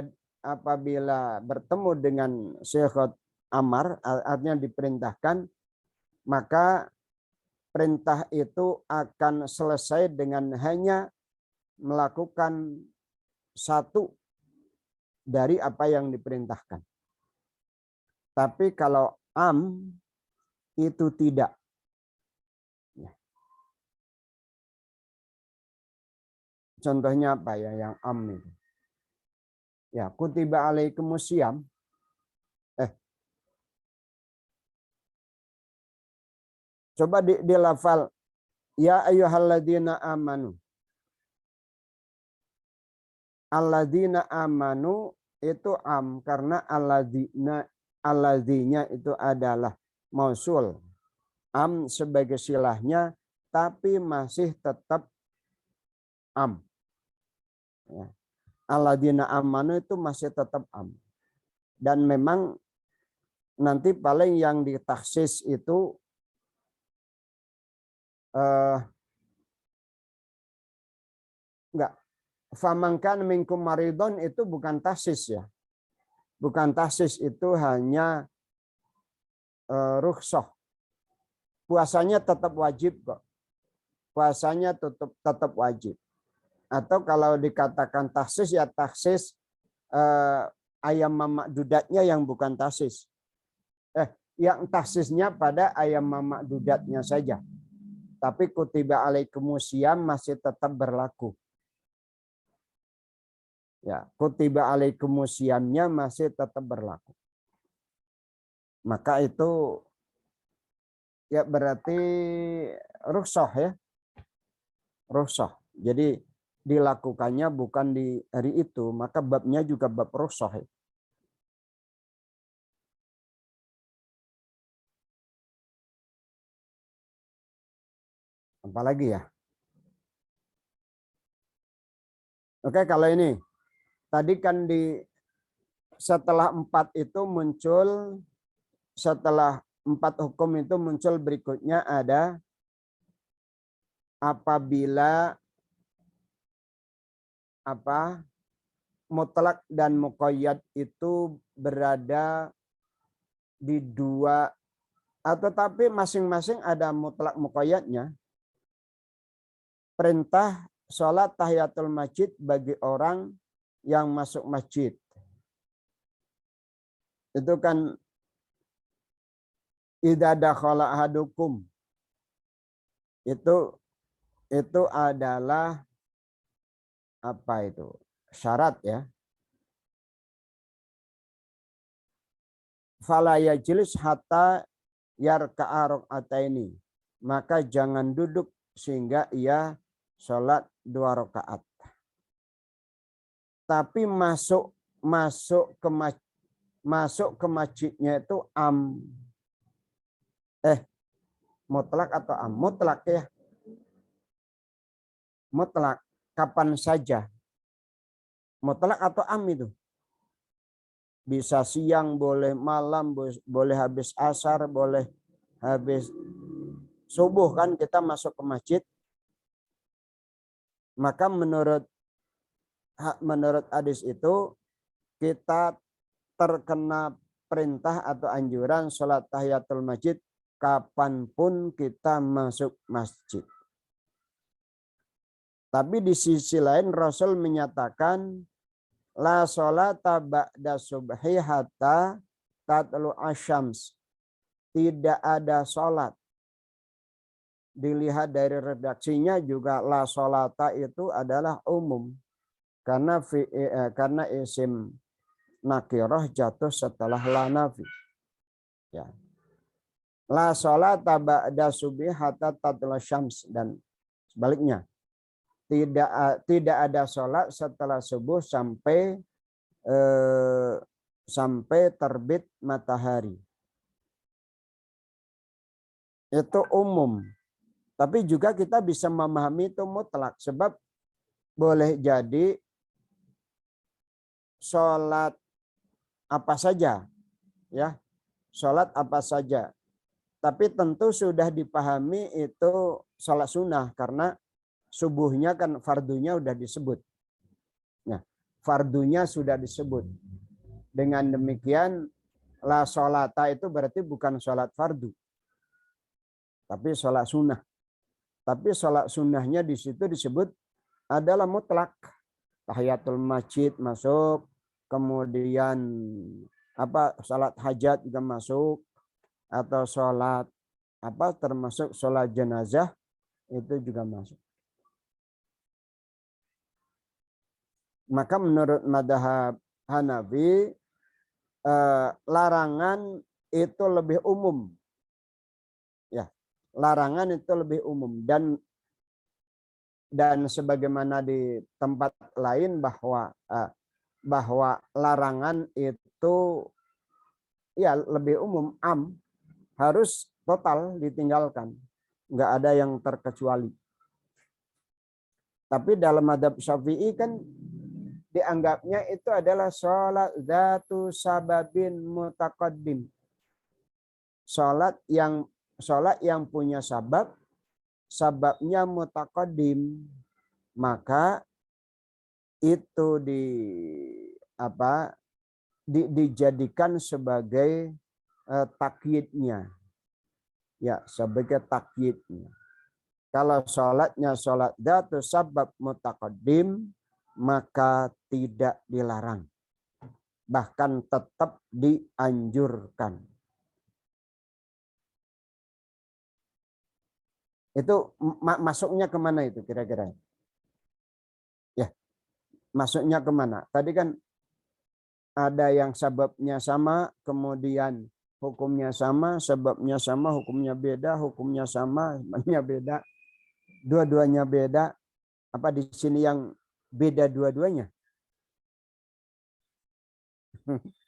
bertemu dengan sighah amar, artinya diperintahkan, maka perintah itu akan selesai dengan hanya melakukan satu dari apa yang diperintahkan. Tapi kalau am itu tidak. Contohnya apa ya yang am itu? Ya, kutiba alaikumus syiyam. Coba dilafal, ya ayyuhalladzina amanu. Alladzina amanu itu am karena alladzinya itu adalah mausul. Am sebagai silahnya tapi masih tetap am. Ya. Alladzina amanu itu masih tetap am. Dan memang nanti paling yang ditaksis itu enggak. Famangkan minkum maridon itu bukan taksis ya. Bukan taksis, itu hanya rukhsah. Puasanya tetap wajib kok. Puasanya tetap wajib. Atau kalau dikatakan taksis ya taksis ayam mamak dudatnya yang bukan taksis. Yang taksisnya pada ayam mamak dudatnya saja. Tapi kutiba alaikumus syiyam masih tetap berlaku. Ya, kutiba alaikumus syiyamnya masih tetap berlaku. Maka itu ya berarti rukhsah ya. Rukhsah. Jadi dilakukannya bukan di hari itu, maka babnya juga bab rukhsah. Apalagi ya? Oke, kalau ini tadi kan setelah 4 itu muncul, setelah 4 hukum itu muncul berikutnya ada apabila mutlak dan muqayyad itu berada di 2, atau tapi masing-masing ada mutlak muqayyadnya. perintah sholat tahiyatul masjid bagi orang yang masuk masjid. Itu kan idza dakhala ahadukum. Itu adalah apa itu? Syarat ya. Fala yajlis hatta yarka'a raka'ataini. Maka jangan duduk sehingga ia sholat 2 rakaat. Tapi masuk ke masjidnya itu mutlak atau am? Mutlak ya. Mutlak kapan saja. Mutlak atau am itu? Bisa siang, boleh malam, boleh habis asar, boleh habis subuh kan kita masuk ke masjid. Maka menurut hadis itu kita terkena perintah atau anjuran sholat tahiyatul masjid kapanpun kita masuk masjid. Tapi di sisi lain Rasul menyatakan la sholata ba'da subhi hatta tatlu asyams. Tidak ada sholat. Dilihat dari redaksinya juga la sholata itu adalah umum. Karena isim nakirah jatuh setelah la nafi. Ya. La sholata ba'da subhi hatta tatlu asyams. Dan sebaliknya. Tidak ada sholat setelah subuh sampai terbit matahari. Itu umum. Tapi juga kita bisa memahami itu mutlak. Sebab boleh jadi sholat apa saja. Ya, sholat apa saja. Tapi tentu sudah dipahami itu sholat sunnah. Karena subuhnya kan fardunya sudah disebut. Nah, fardunya sudah disebut. Dengan demikian, la sholata itu berarti bukan sholat fardu. Tapi sholat sunnah. Tapi sholat sunnahnya di situ disebut adalah mutlak. Tahiyatul masjid masuk. Kemudian sholat hajat juga masuk. Atau sholat termasuk sholat jenazah itu juga masuk. Maka menurut madhab Hanafi larangan itu lebih umum. Ya, larangan itu lebih umum dan sebagaimana di tempat lain bahwa larangan itu ya lebih umum, harus total ditinggalkan. Enggak ada yang terkecuali. Tapi dalam madhab Syafi'i kan dianggapnya itu adalah sholat dzatu sababin mutaqaddim. Sholat yang punya sababnya mutaqaddim. Maka itu dijadikan sebagai takyidnya. Ya, sebagai takyidnya. Kalau sholatnya sholat dzatu sabab mutaqaddim, maka tidak dilarang. Bahkan tetap dianjurkan. Itu masuknya kemana itu kira-kira? Ya, masuknya kemana? Tadi kan ada yang sebabnya sama, kemudian hukumnya sama, sebabnya sama, hukumnya beda, hukumnya sama, sebabnya beda. Dua-duanya beda. Apa di sini yang beda dua-duanya?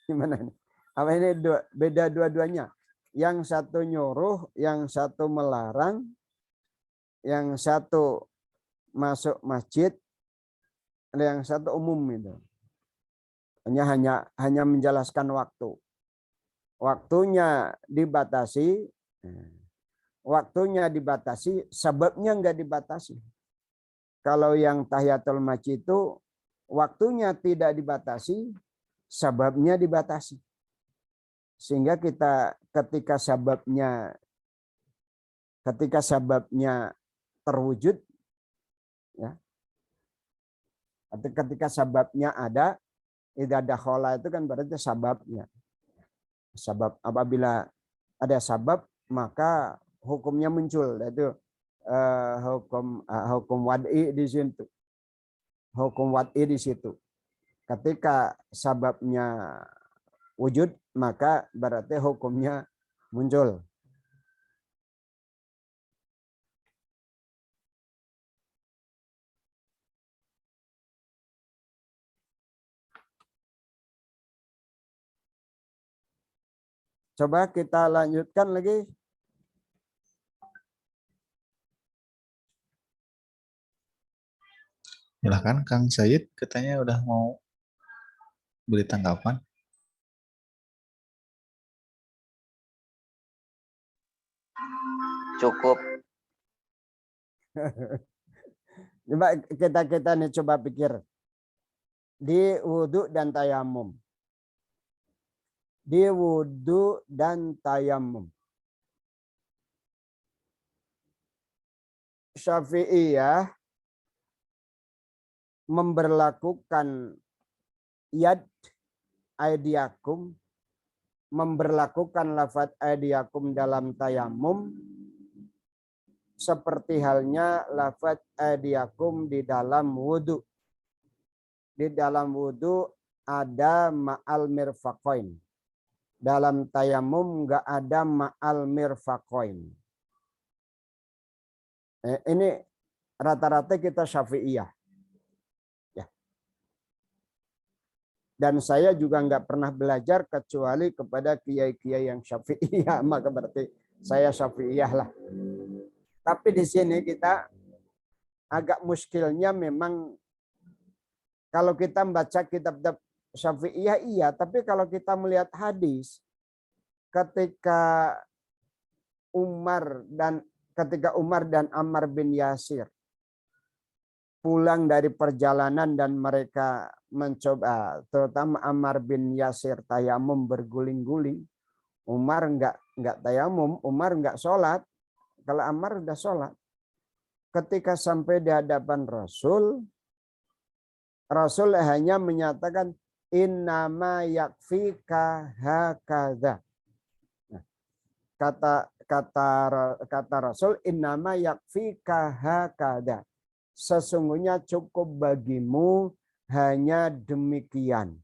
Gimana ini? Apa ini beda dua-duanya? Yang satu nyuruh, yang satu melarang, yang satu masuk masjid, yang satu umum itu. Hanya menjelaskan waktu. Waktunya dibatasi, sebabnya enggak dibatasi. Kalau yang tahiyatul masjid itu waktunya tidak dibatasi, sebabnya dibatasi. Sehingga kita ketika sebabnya terwujud, Ya. Ketika sababnya ada, idza dakhala itu kan berarti sababnya. Sabab, apabila ada sabab maka hukumnya muncul, yaitu hukum wad'i di situ. Hukum wad'i di situ. Ketika sababnya wujud maka berarti hukumnya muncul. Coba kita lanjutkan lagi.
Silahkan Kang Sayid, katanya udah mau beri tanggapan.
Cukup.
Coba kita nih coba pikir. Di wudhu dan tayamum. Di wudhu dan tayamum. Syafi'iyah memberlakukan yad aidiakum, memberlakukan lafaz aidiakum dalam tayamum seperti halnya lafaz aidiakum di dalam wudhu. Di dalam wudhu ada ma'al mirfaqain. Dalam tayamum enggak ada ma'al mirfaqain. Ini rata-rata kita Syafi'iyah. Ya. Dan saya juga enggak pernah belajar kecuali kepada kiai-kiai yang Syafi'iyah, maka berarti saya Syafi'iyah lah. Tapi di sini kita agak muskilnya memang kalau kita membaca kitab-kitab Syafi'iyah iya, tapi kalau kita melihat hadis ketika Umar dan Ammar bin Yasir pulang dari perjalanan dan mereka mencoba, terutama Ammar bin Yasir tayamum berguling-guling, Umar enggak tayamum, Umar enggak sholat. Kalau Ammar udah sholat. Ketika sampai di hadapan Rasul hanya menyatakan innama yakfika hakadha. Nah, kata Rasul innama yakfika hakadha. Sesungguhnya cukup bagimu hanya demikian.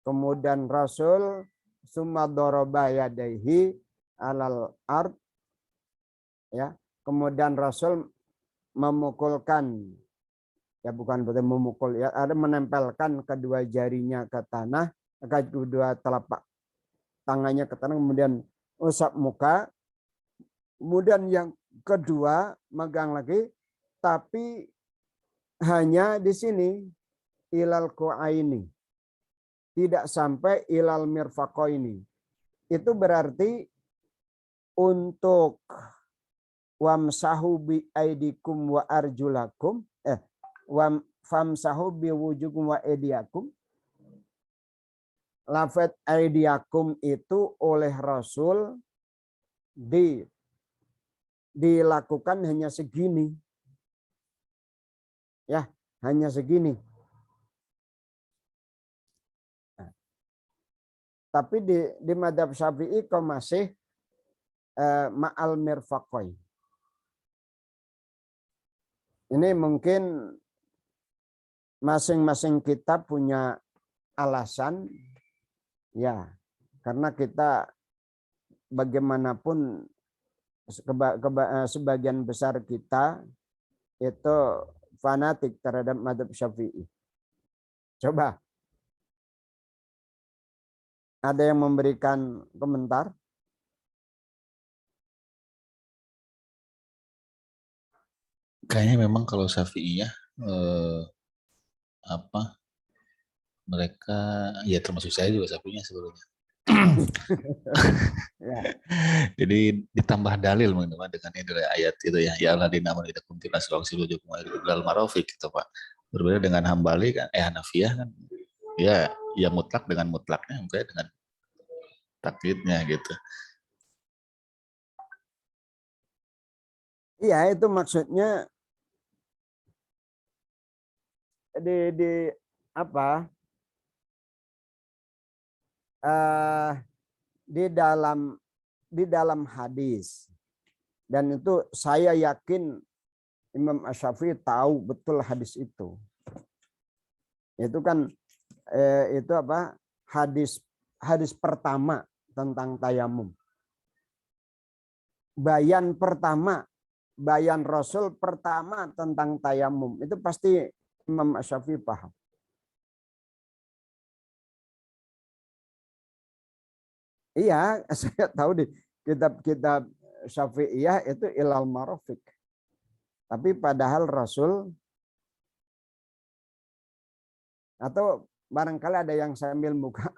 Kemudian Rasul summa daraba yadaihi alal ard, ya. Kemudian Rasul memukulkan, ya bukan berarti memukul, ya ada menempelkan kedua jarinya ke tanah, kedua telapak tangannya ke tanah, kemudian usap muka, kemudian yang kedua megang lagi, tapi hanya di sini ilal ku'aini, tidak sampai ilal mirfaqaini. Itu berarti untuk wamsahu bi aidikum wa arjulakum, famsahu bi wujukum wa aidiakum. Lafaz aidiakum itu oleh Rasul dilakukan hanya segini. Ya, hanya segini. Nah, tapi di madhab Syafi'i kok masih ma'al mirfaqain. Ini mungkin masing-masing kita punya alasan, ya, karena kita bagaimanapun sebagian besar kita itu fanatik terhadap madhab Syafi'i. Coba, ada yang memberikan komentar?
Kayaknya memang kalau Syafi'iyah mereka, ya termasuk saya juga Syafi'iyah sebelumnya.
Ya.
Jadi ditambah dalil dengan ini ayat itu ya, ya Allah dinamon kita kuntil aswaq silujukum dalam marofik gitu Pak. Berbeda dengan Hambali kan, Hanafiyah kan, ya mutlak dengan mutlaknya, mungkin dengan taklidnya gitu.
Iya, itu maksudnya di apa? Di dalam hadis, dan itu saya yakin Imam Asy-Syafi'i tahu betul hadis itu. Itu kan itu apa? Hadis pertama tentang tayamum. Bayan Rasul pertama tentang tayamum itu pasti Imam Asy-Syafi'i paham. Iya, saya tahu di kitab-kitab Syafi'iyah itu Ilal Marafiq. Tapi padahal Rasul, atau barangkali ada yang sambil buka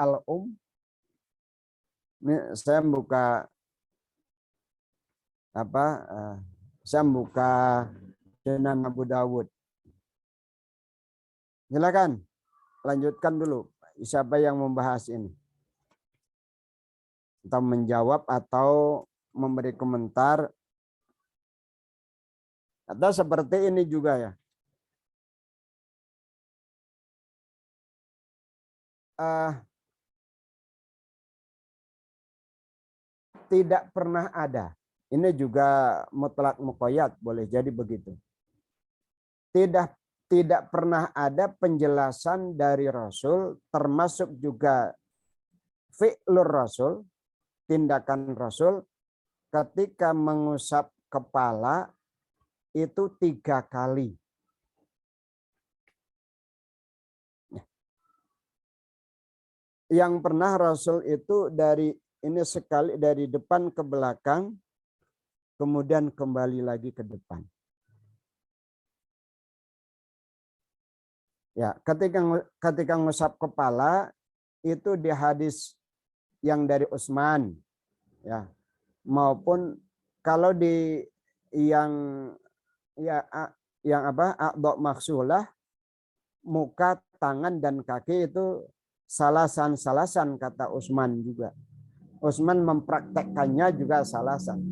Ini saya buka apa? Saya buka Sunan Abu Dawud. Silakan lanjutkan dulu. Siapa yang membahas ini? Atau menjawab atau memberi komentar. Atau seperti ini juga ya. Tidak pernah ada. Ini juga mutlak muqayyad, boleh jadi begitu. Tidak pernah ada penjelasan dari Rasul, termasuk juga fi'lur Rasul, tindakan Rasul ketika mengusap kepala itu 3 kali. Yang pernah Rasul itu dari ini sekali dari depan ke belakang, kemudian kembali lagi ke depan. Ya, ketika ngusap kepala itu di hadis yang dari Utsman, ya, maupun kalau di yang apa a'dha maksulah, muka, tangan dan kaki itu salasan kata Utsman juga. Utsman mempraktekkannya juga salasan.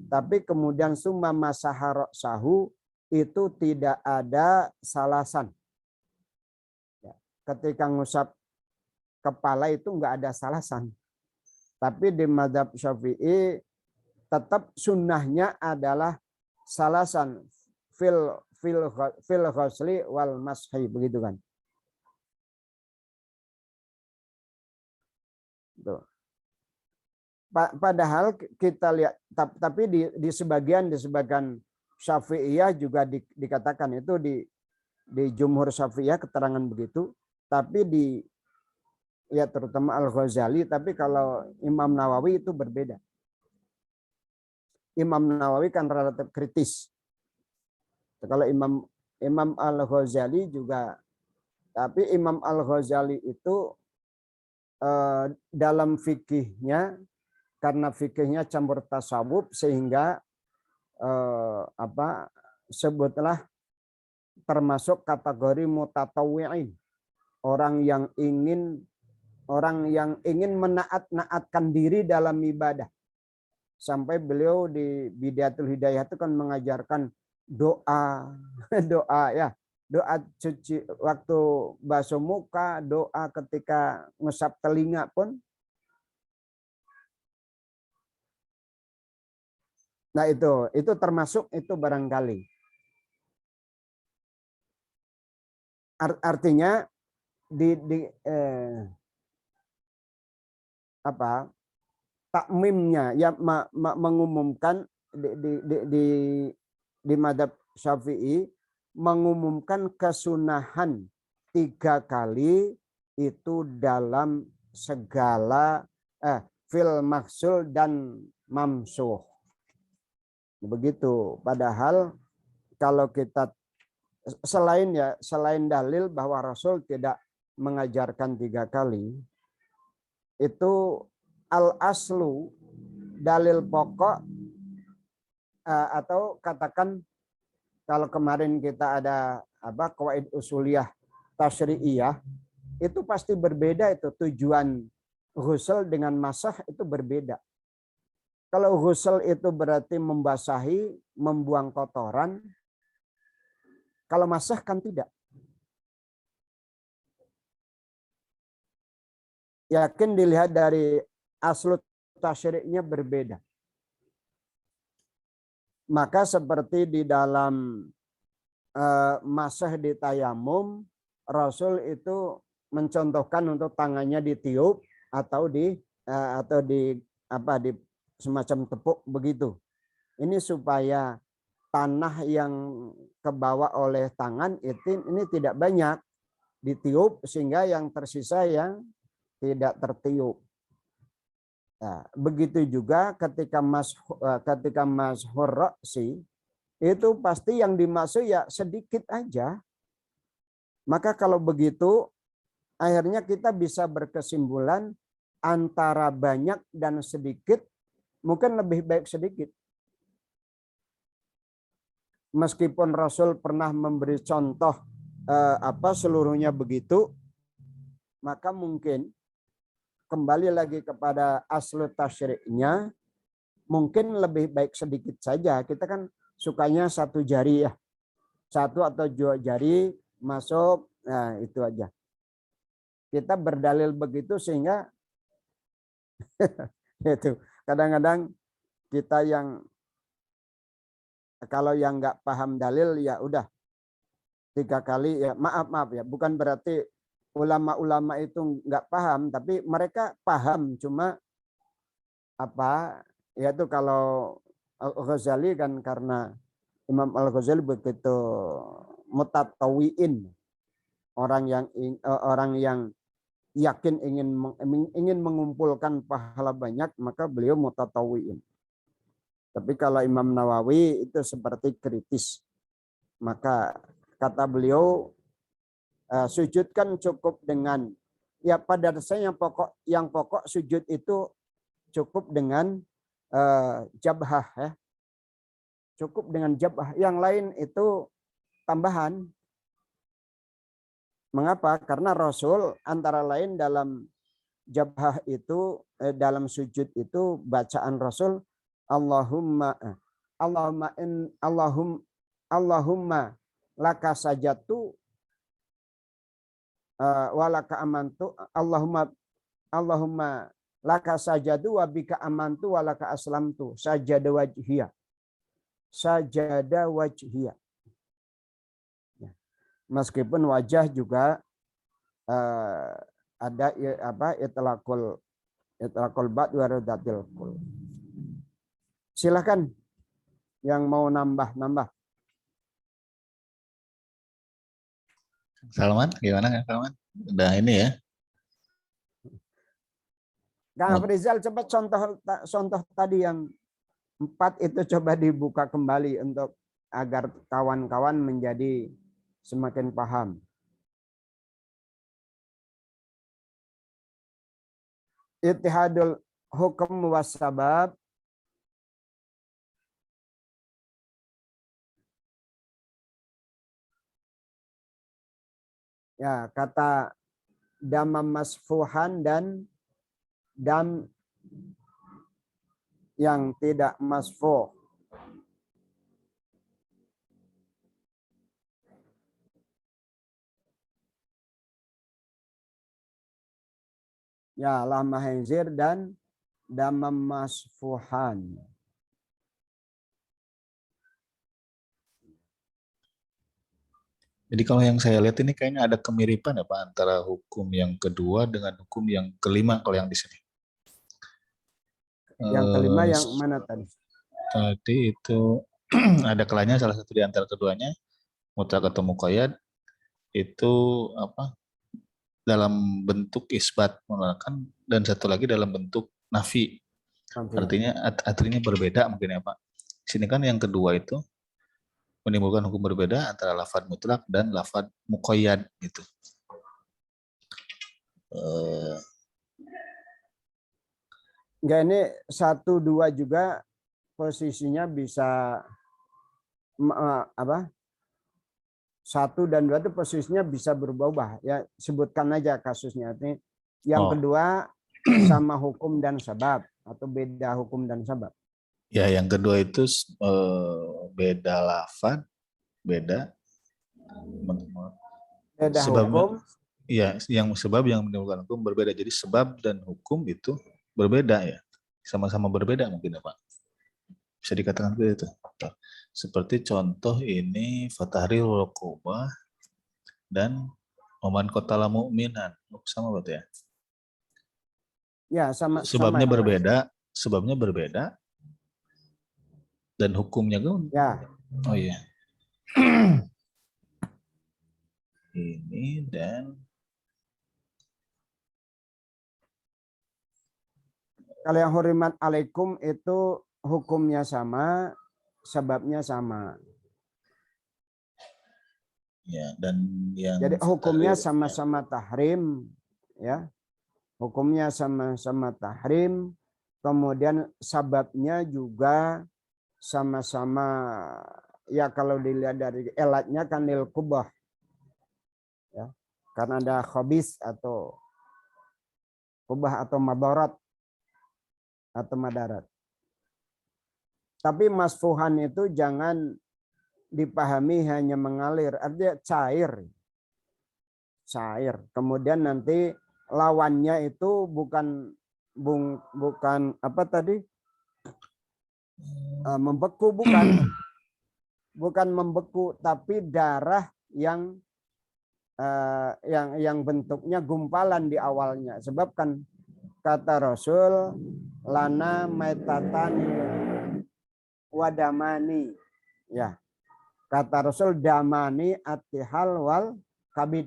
Tapi kemudian summa masaha ra'sahu itu tidak ada salasan. Ya, ketika ngusap kepala itu enggak ada salasan. Tapi di mazhab Syafi'i tetap sunnahnya adalah salasan fil ghusli wal mashi, begitu kan. Tuh. Padahal kita lihat, tapi di sebagian Syafi'iyah juga dikatakan itu di jumhur Syafi'iyah keterangan begitu, tapi ya terutama Al-Ghazali, tapi kalau Imam Nawawi itu berbeda. Imam Nawawi kan relatif kritis. Kalau Imam Al-Ghazali juga, tapi Imam Al-Ghazali itu dalam fikihnya, karena fikihnya campur tasawuf, sehingga sebutlah termasuk kategori mutatawwi'in, orang yang ingin menaat-naatkan diri dalam ibadah. Sampai beliau di Bidayatul Hidayah itu kan mengajarkan doa ya, doa cuci waktu basuh muka, doa ketika ngusap telinga pun. Nah itu termasuk itu barangkali. Artinya takmimnya ya mengumumkan di mazhab Syafi'i mengumumkan kesunahan 3 kali itu dalam segala fil maksul dan mamsuh. Begitu. Padahal kalau kita selain dalil bahwa Rasul tidak mengajarkan 3 kali, itu al-aslu, dalil pokok, atau katakan kalau kemarin kita ada qawaid usuliyah tasyri'iyah, itu pasti berbeda, itu tujuan ghusl dengan masah itu berbeda. Kalau ghusl itu berarti membasahi, membuang kotoran. Kalau masah kan tidak. yakin dilihat dari aslut tasyri'nya berbeda. Maka seperti di dalam masah di tayamum, Rasul itu mencontohkan untuk tangannya ditiup atau di semacam tepuk begitu. Ini supaya tanah yang kebawa oleh tangan itu ini tidak banyak ditiup sehingga yang tersisa yang tidak tertiup. Nah, begitu juga ketika mashur ra'si itu pasti yang dimaksud ya sedikit aja. Maka kalau begitu akhirnya kita bisa berkesimpulan antara banyak dan sedikit mungkin lebih baik sedikit. Meskipun Rasul pernah memberi contoh seluruhnya begitu, maka mungkin kembali lagi kepada aslu tasyri'nya, mungkin lebih baik sedikit saja. Kita kan sukanya satu jari ya, satu atau dua jari masuk, nah itu aja. Kita berdalil begitu sehingga itu kadang-kadang kita yang kalau yang nggak paham dalil ya udah 3 kali ya maaf ya, bukan berarti ulama-ulama itu nggak paham, tapi mereka paham, cuma yaitu kalau Al-Ghazali kan karena Imam Al-Ghazali begitu mutatawiin, orang yang yakin ingin mengumpulkan pahala banyak, maka beliau mutatawiin. Tapi kalau Imam Nawawi itu seperti kritis, maka kata beliau sujud kan cukup dengan ya pada dasarnya yang pokok sujud itu cukup dengan jabhah ya. Cukup dengan jabhah. Yang lain itu tambahan. Mengapa? Karena Rasul antara lain dalam jabhah itu dalam sujud itu bacaan Rasul Allahumma laka sajatu walaka amantu Allahumma laka sajadu wa bika amantu walaka aslamtu sajada wajhiya ya. Meskipun wajah juga ada itlaqul ba'd wa radatil qul. Silakan yang mau nambah.
Salman, gimana Kang Salman? Udah ini ya.
Kang Afrizal, coba contoh tadi yang 4 itu coba dibuka kembali untuk agar kawan-kawan menjadi semakin paham. Ittihadul hukum was sabab. Ya, kata damam masfuhan dan dam yang tidak masfuh. Ya, lahma khinzir dan damam masfuhan.
Jadi kalau yang saya lihat ini kayaknya ada kemiripan ya Pak antara hukum yang kedua dengan hukum yang kelima kalau yang di sini.
Yang kelima yang mana tadi?
Tadi itu ada kelanya salah satu di antara keduanya, mutlak atau muqayyad itu dalam bentuk isbat menolakkan dan satu lagi dalam bentuk nafi. Artinya berbeda mungkin ya Pak. Di sini kan yang kedua itu menimbulkan hukum berbeda antara lafadz mutlak dan lafadz muqayyad gitu.
Enggak, ini 1, 2 juga posisinya bisa 1 dan 2 itu posisinya bisa berubah ya, sebutkan aja kasusnya. Yang kedua sama hukum dan sabab atau beda hukum dan sabab.
Ya, yang kedua itu beda lafadz, beda
hukum
Iya, yang sebab yang menimbulkan hukum berbeda. Jadi sebab dan hukum itu berbeda ya. Sama-sama berbeda mungkin ya Pak. Bisa dikatakan begitu. Seperti contoh ini Fatahriru Raqabah dan Oman Qatala Mu'minan. Sama berarti ya.
Ya, sama
Sebabnya
sama.
berbeda, sebabnya berbeda dan hukumnya kan.
Ya,
Oh iya. Ini dan
kalau yang hurimat alaikum itu hukumnya sama, sebabnya sama.
ya, dan yang
Jadi hukumnya
Fatahriru-
sama-sama tahrim, ya. Hukumnya sama-sama tahrim, kemudian sababnya juga sama-sama, ya kalau dilihat dari elatnya kan lil kubah, ya, karena ada khabis atau kubah atau madarat atau madarat. Tapi masfuhan itu jangan dipahami hanya mengalir, artinya cair. Cair. Kemudian nanti lawannya itu bukan apa tadi? Membeku, bukan membeku, tapi darah yang bentuknya gumpalan di awalnya. Sebab kan kata Rasul, lana maitatan wadamani, ya. Kata Rasul, damani atihal wal kabid.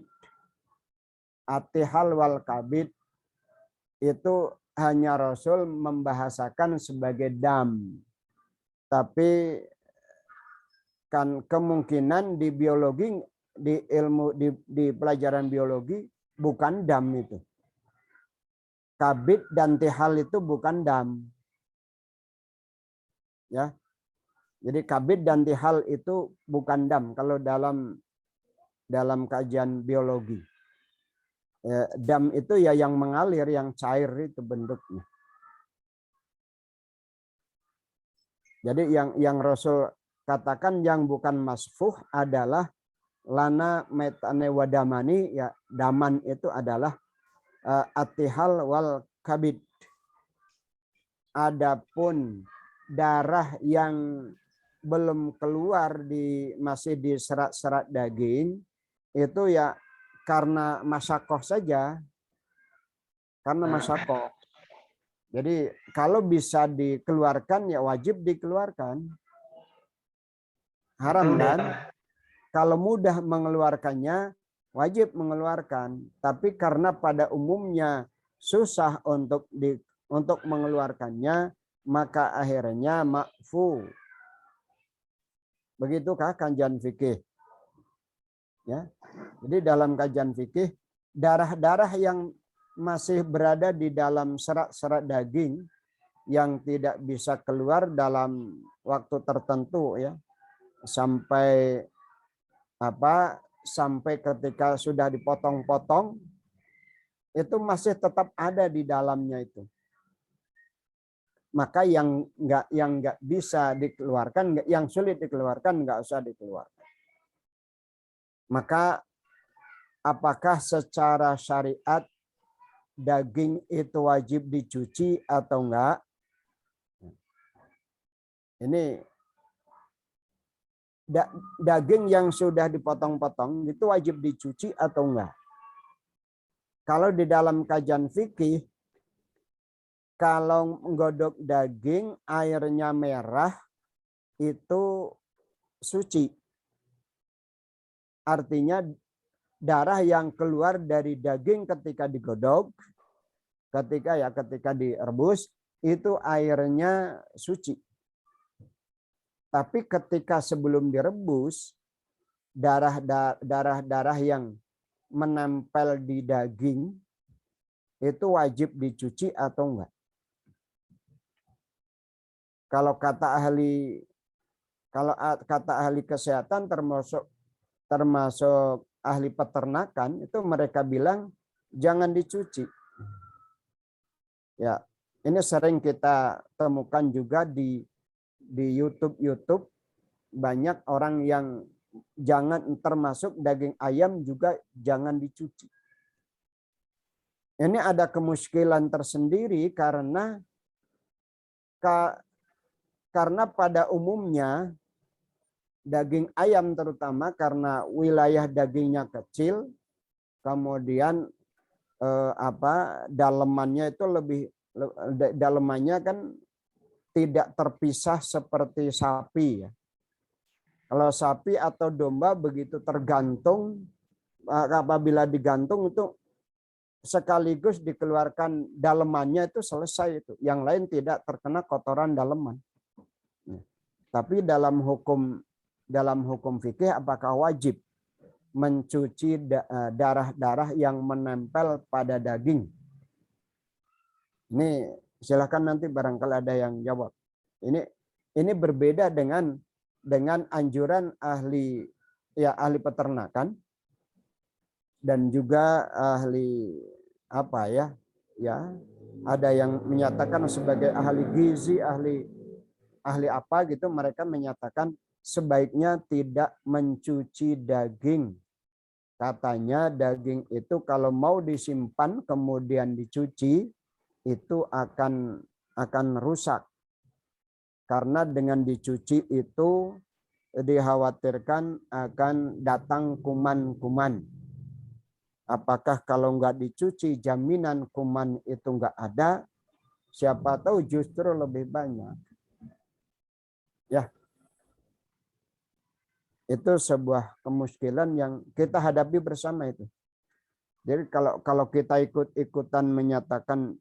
Atihal wal kabid itu hanya Rasul membahasakan sebagai dam. Tapi kan kemungkinan di biologi, di ilmu, di pelajaran biologi bukan dam itu. Kabid dan tihal itu bukan dam. Ya. Jadi kabid dan tihal itu bukan dam kalau dalam kajian biologi. Ya, dam itu ya yang mengalir, yang cair itu bentuknya. Jadi yang Rasul katakan yang bukan masfuh adalah lana metane wadamani, ya daman itu adalah atihal wal kabid. Adapun darah yang belum keluar masih di serat-serat daging itu ya karena masyakoh saja, karena masyakoh. Jadi kalau bisa dikeluarkan ya wajib dikeluarkan. Haram kan? Kalau mudah mengeluarkannya wajib mengeluarkan. Tapi karena pada umumnya susah untuk mengeluarkannya, maka akhirnya makfu. Begitukah kajian fikih? Ya. Jadi dalam kajian fikih, darah-darah yang masih berada di dalam serat-serat daging yang tidak bisa keluar dalam waktu tertentu, ya, sampai ketika sudah dipotong-potong itu masih tetap ada di dalamnya itu. Maka yang nggak bisa dikeluarkan, yang sulit dikeluarkan nggak usah dikeluarkan. Maka apakah secara syariat daging itu wajib dicuci atau enggak? Ini daging yang sudah dipotong-potong itu wajib dicuci atau enggak? Kalau di dalam kajian fikih, kalau menggodok daging airnya merah itu suci. Artinya darah yang keluar dari daging ketika digodok, ketika direbus itu airnya suci. Tapi ketika sebelum direbus, darah yang menempel di daging itu wajib dicuci atau enggak? Kalau kata ahli kesehatan termasuk ahli peternakan itu mereka bilang jangan dicuci. Ya, ini sering kita temukan juga di YouTube banyak orang yang jangan, termasuk daging ayam juga jangan dicuci. ini ada kemuskilan tersendiri karena pada umumnya daging ayam terutama karena wilayah dagingnya kecil, kemudian dalemannya itu dalemannya kan tidak terpisah seperti sapi ya. Kalau sapi atau domba begitu tergantung, apabila digantung itu sekaligus dikeluarkan dalemannya itu selesai itu. Yang lain tidak terkena kotoran daleman. Tapi dalam hukum fikih apakah wajib mencuci darah-darah yang menempel pada daging? Ini silakan nanti barangkali ada yang jawab. Ini berbeda dengan anjuran ahli peternakan dan juga ahli ada yang menyatakan sebagai ahli gizi, ahli apa gitu, mereka menyatakan sebaiknya tidak mencuci daging. Katanya daging itu kalau mau disimpan kemudian dicuci itu akan rusak. Karena dengan dicuci itu dikhawatirkan akan datang kuman-kuman. Apakah kalau nggak dicuci jaminan kuman itu nggak ada? Siapa tahu justru lebih banyak. Ya, itu sebuah kemuskilan yang kita hadapi bersama itu. Jadi kalau kita ikut-ikutan menyatakan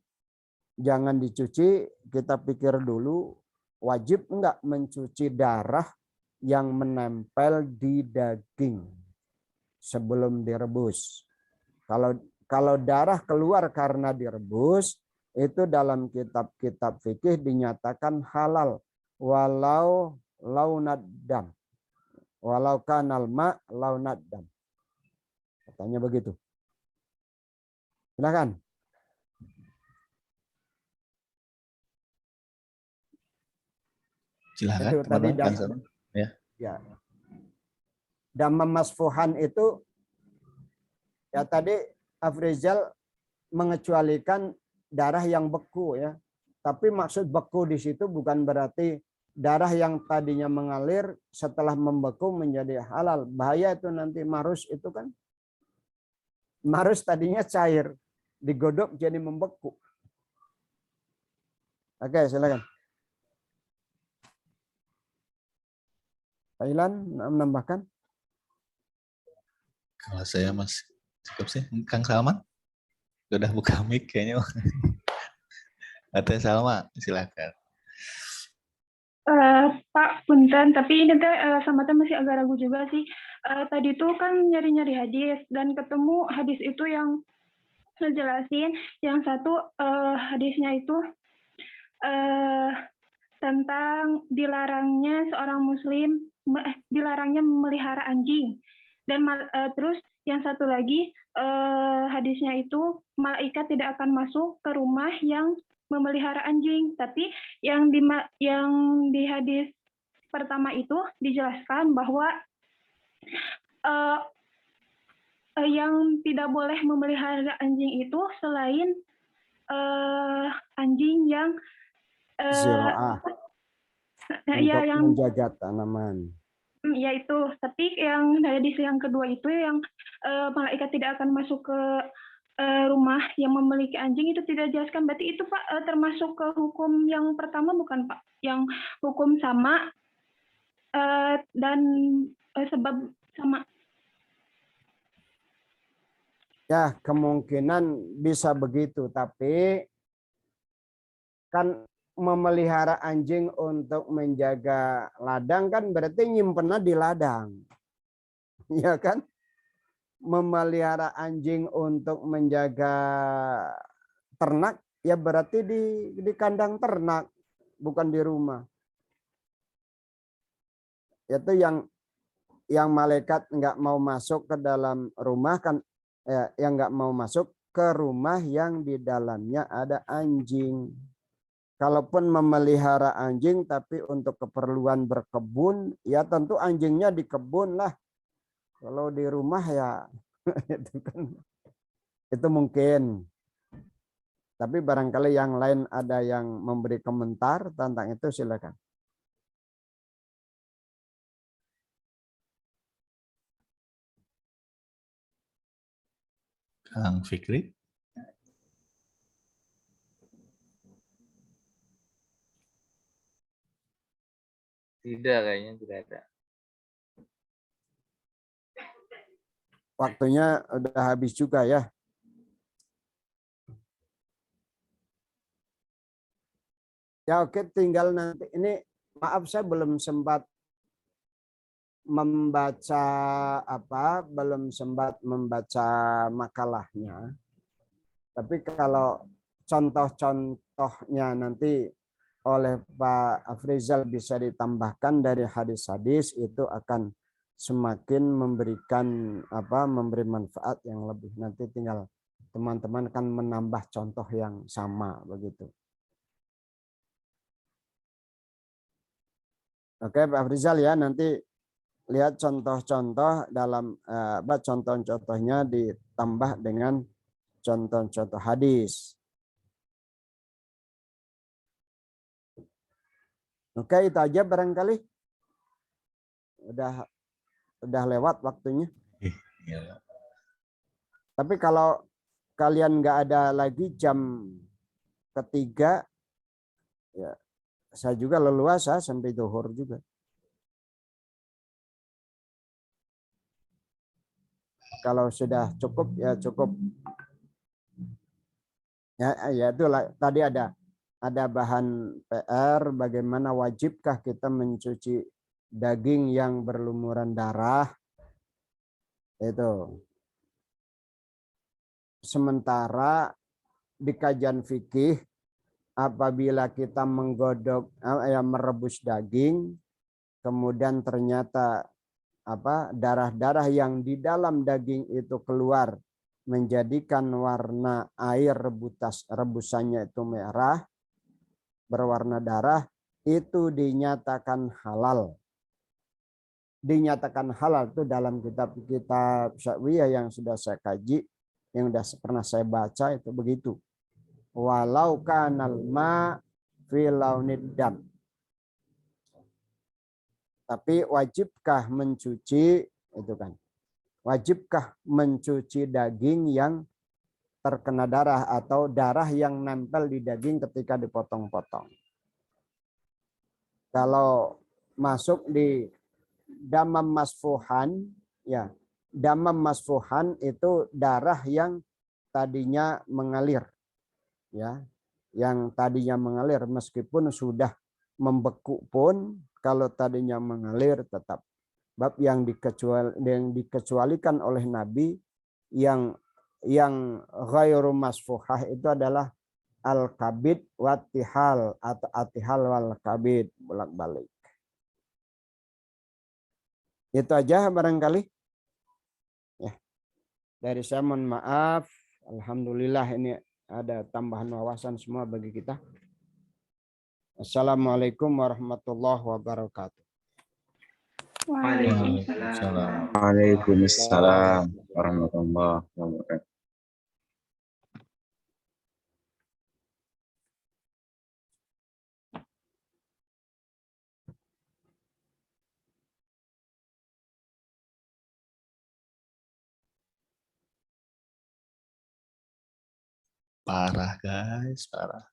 jangan dicuci, kita pikir dulu wajib enggak mencuci darah yang menempel di daging sebelum direbus. Kalau darah keluar karena direbus, itu dalam kitab-kitab fikih dinyatakan halal walau launad dam. Walau kanal ma launad dam. Katanya begitu. Silakan.
Silakan
Itu tadi
teman-teman.
Ya. Damam masfuhan itu ya tadi Afrizal mengecualikan darah yang beku ya. Tapi maksud beku di situ bukan berarti darah yang tadinya mengalir setelah membeku menjadi halal. Bahaya itu nanti marus itu kan. Marus tadinya cair, digodok jadi membeku. Oke, silakan. Thailand menambahkan?
Kalau saya masih cukup sih. Kang Salman? Udah buka mic kayaknya. Atau Salma, silakan.
Pak, punten, tapi ini sama masih agak ragu juga sih. Tadi tuh kan nyari-nyari hadis dan ketemu hadis itu yang ngejelasin yang satu hadisnya itu tentang dilarangnya seorang muslim dilarangnya memelihara anjing dan terus yang satu lagi hadisnya itu malaikat tidak akan masuk ke rumah yang memelihara anjing, tapi yang di hadis pertama itu dijelaskan bahwa yang tidak boleh memelihara anjing itu selain anjing yang
Zira'ah. Untuk
yang
menjaga tanaman.
Yaitu, tapi yang hadis yang kedua itu yang malaikat tidak akan masuk ke rumah yang memiliki anjing itu tidak dijelaskan. Berarti itu Pak termasuk ke hukum yang pertama bukan Pak? Yang hukum sama dan sebab sama.
Ya, kemungkinan bisa begitu, tapi kan memelihara anjing untuk menjaga ladang kan berarti nyimpennya di ladang. Ya kan? Memelihara anjing untuk menjaga ternak ya berarti di kandang ternak, bukan di rumah. Itu yang malaikat nggak mau masuk ke dalam rumah kan, yang nggak mau masuk ke rumah yang di dalamnya ada anjing. Kalaupun memelihara anjing tapi untuk keperluan berkebun, ya tentu anjingnya di kebun lah. Kalau di rumah ya itu kan itu mungkin. Tapi barangkali yang lain ada yang memberi komentar tentang itu, silakan.
Kang Fikri.
Tidak, kayaknya tidak ada.
Waktunya udah habis juga ya. Ya oke, tinggal nanti ini, maaf saya belum sempat membaca belum sempat membaca makalahnya. Tapi kalau contoh-contohnya nanti oleh Pak Afrizal bisa ditambahkan dari hadis-hadis, itu akan semakin memberi manfaat yang lebih. Nanti tinggal teman-teman kan menambah contoh yang sama begitu. Oke Pak Afrizal ya, nanti lihat contoh-contoh dalam contoh-contohnya ditambah dengan contoh-contoh hadis. Oke, itu aja barangkali. Udah lewat waktunya.
Iya.
Tapi kalau kalian nggak ada lagi jam ketiga, ya saya juga leluasa sampai zuhur juga. Kalau sudah cukup ya cukup. Ya itulah tadi ada bahan PR, bagaimana wajibkah kita mencuci daging yang berlumuran darah. Itu. Sementara di kajian fikih, apabila kita merebus daging, kemudian ternyata darah-darah yang di dalam daging itu keluar menjadikan warna air rebusannya itu merah, berwarna darah, itu dinyatakan halal. Dinyatakan halal itu dalam kitab-kitab Syafi'iyah yang sudah saya kaji, yang sudah pernah saya baca itu begitu. Walau kanal ma fi launid dam. Tapi wajibkah mencuci itu kan? Wajibkah mencuci daging yang terkena darah atau darah yang nempel di daging ketika dipotong-potong? Kalau masuk di damam masfuhan, ya, damam masfuhan itu darah yang tadinya mengalir, ya, yang tadinya mengalir meskipun sudah membeku pun, kalau tadinya mengalir tetap. Bab yang dikecualikan oleh Nabi yang ghairu masfuhah itu adalah al-kabid wattihal atau atihal wal kabid, bolak-balik. Itu aja barangkali. Ya. Dari saya mohon maaf. Alhamdulillah ini ada tambahan wawasan semua bagi kita. Assalamualaikum warahmatullahi wabarakatuh.
Waalaikumsalam.
Waalaikumsalam warahmatullahi wabarakatuh.
Parah guys, parah.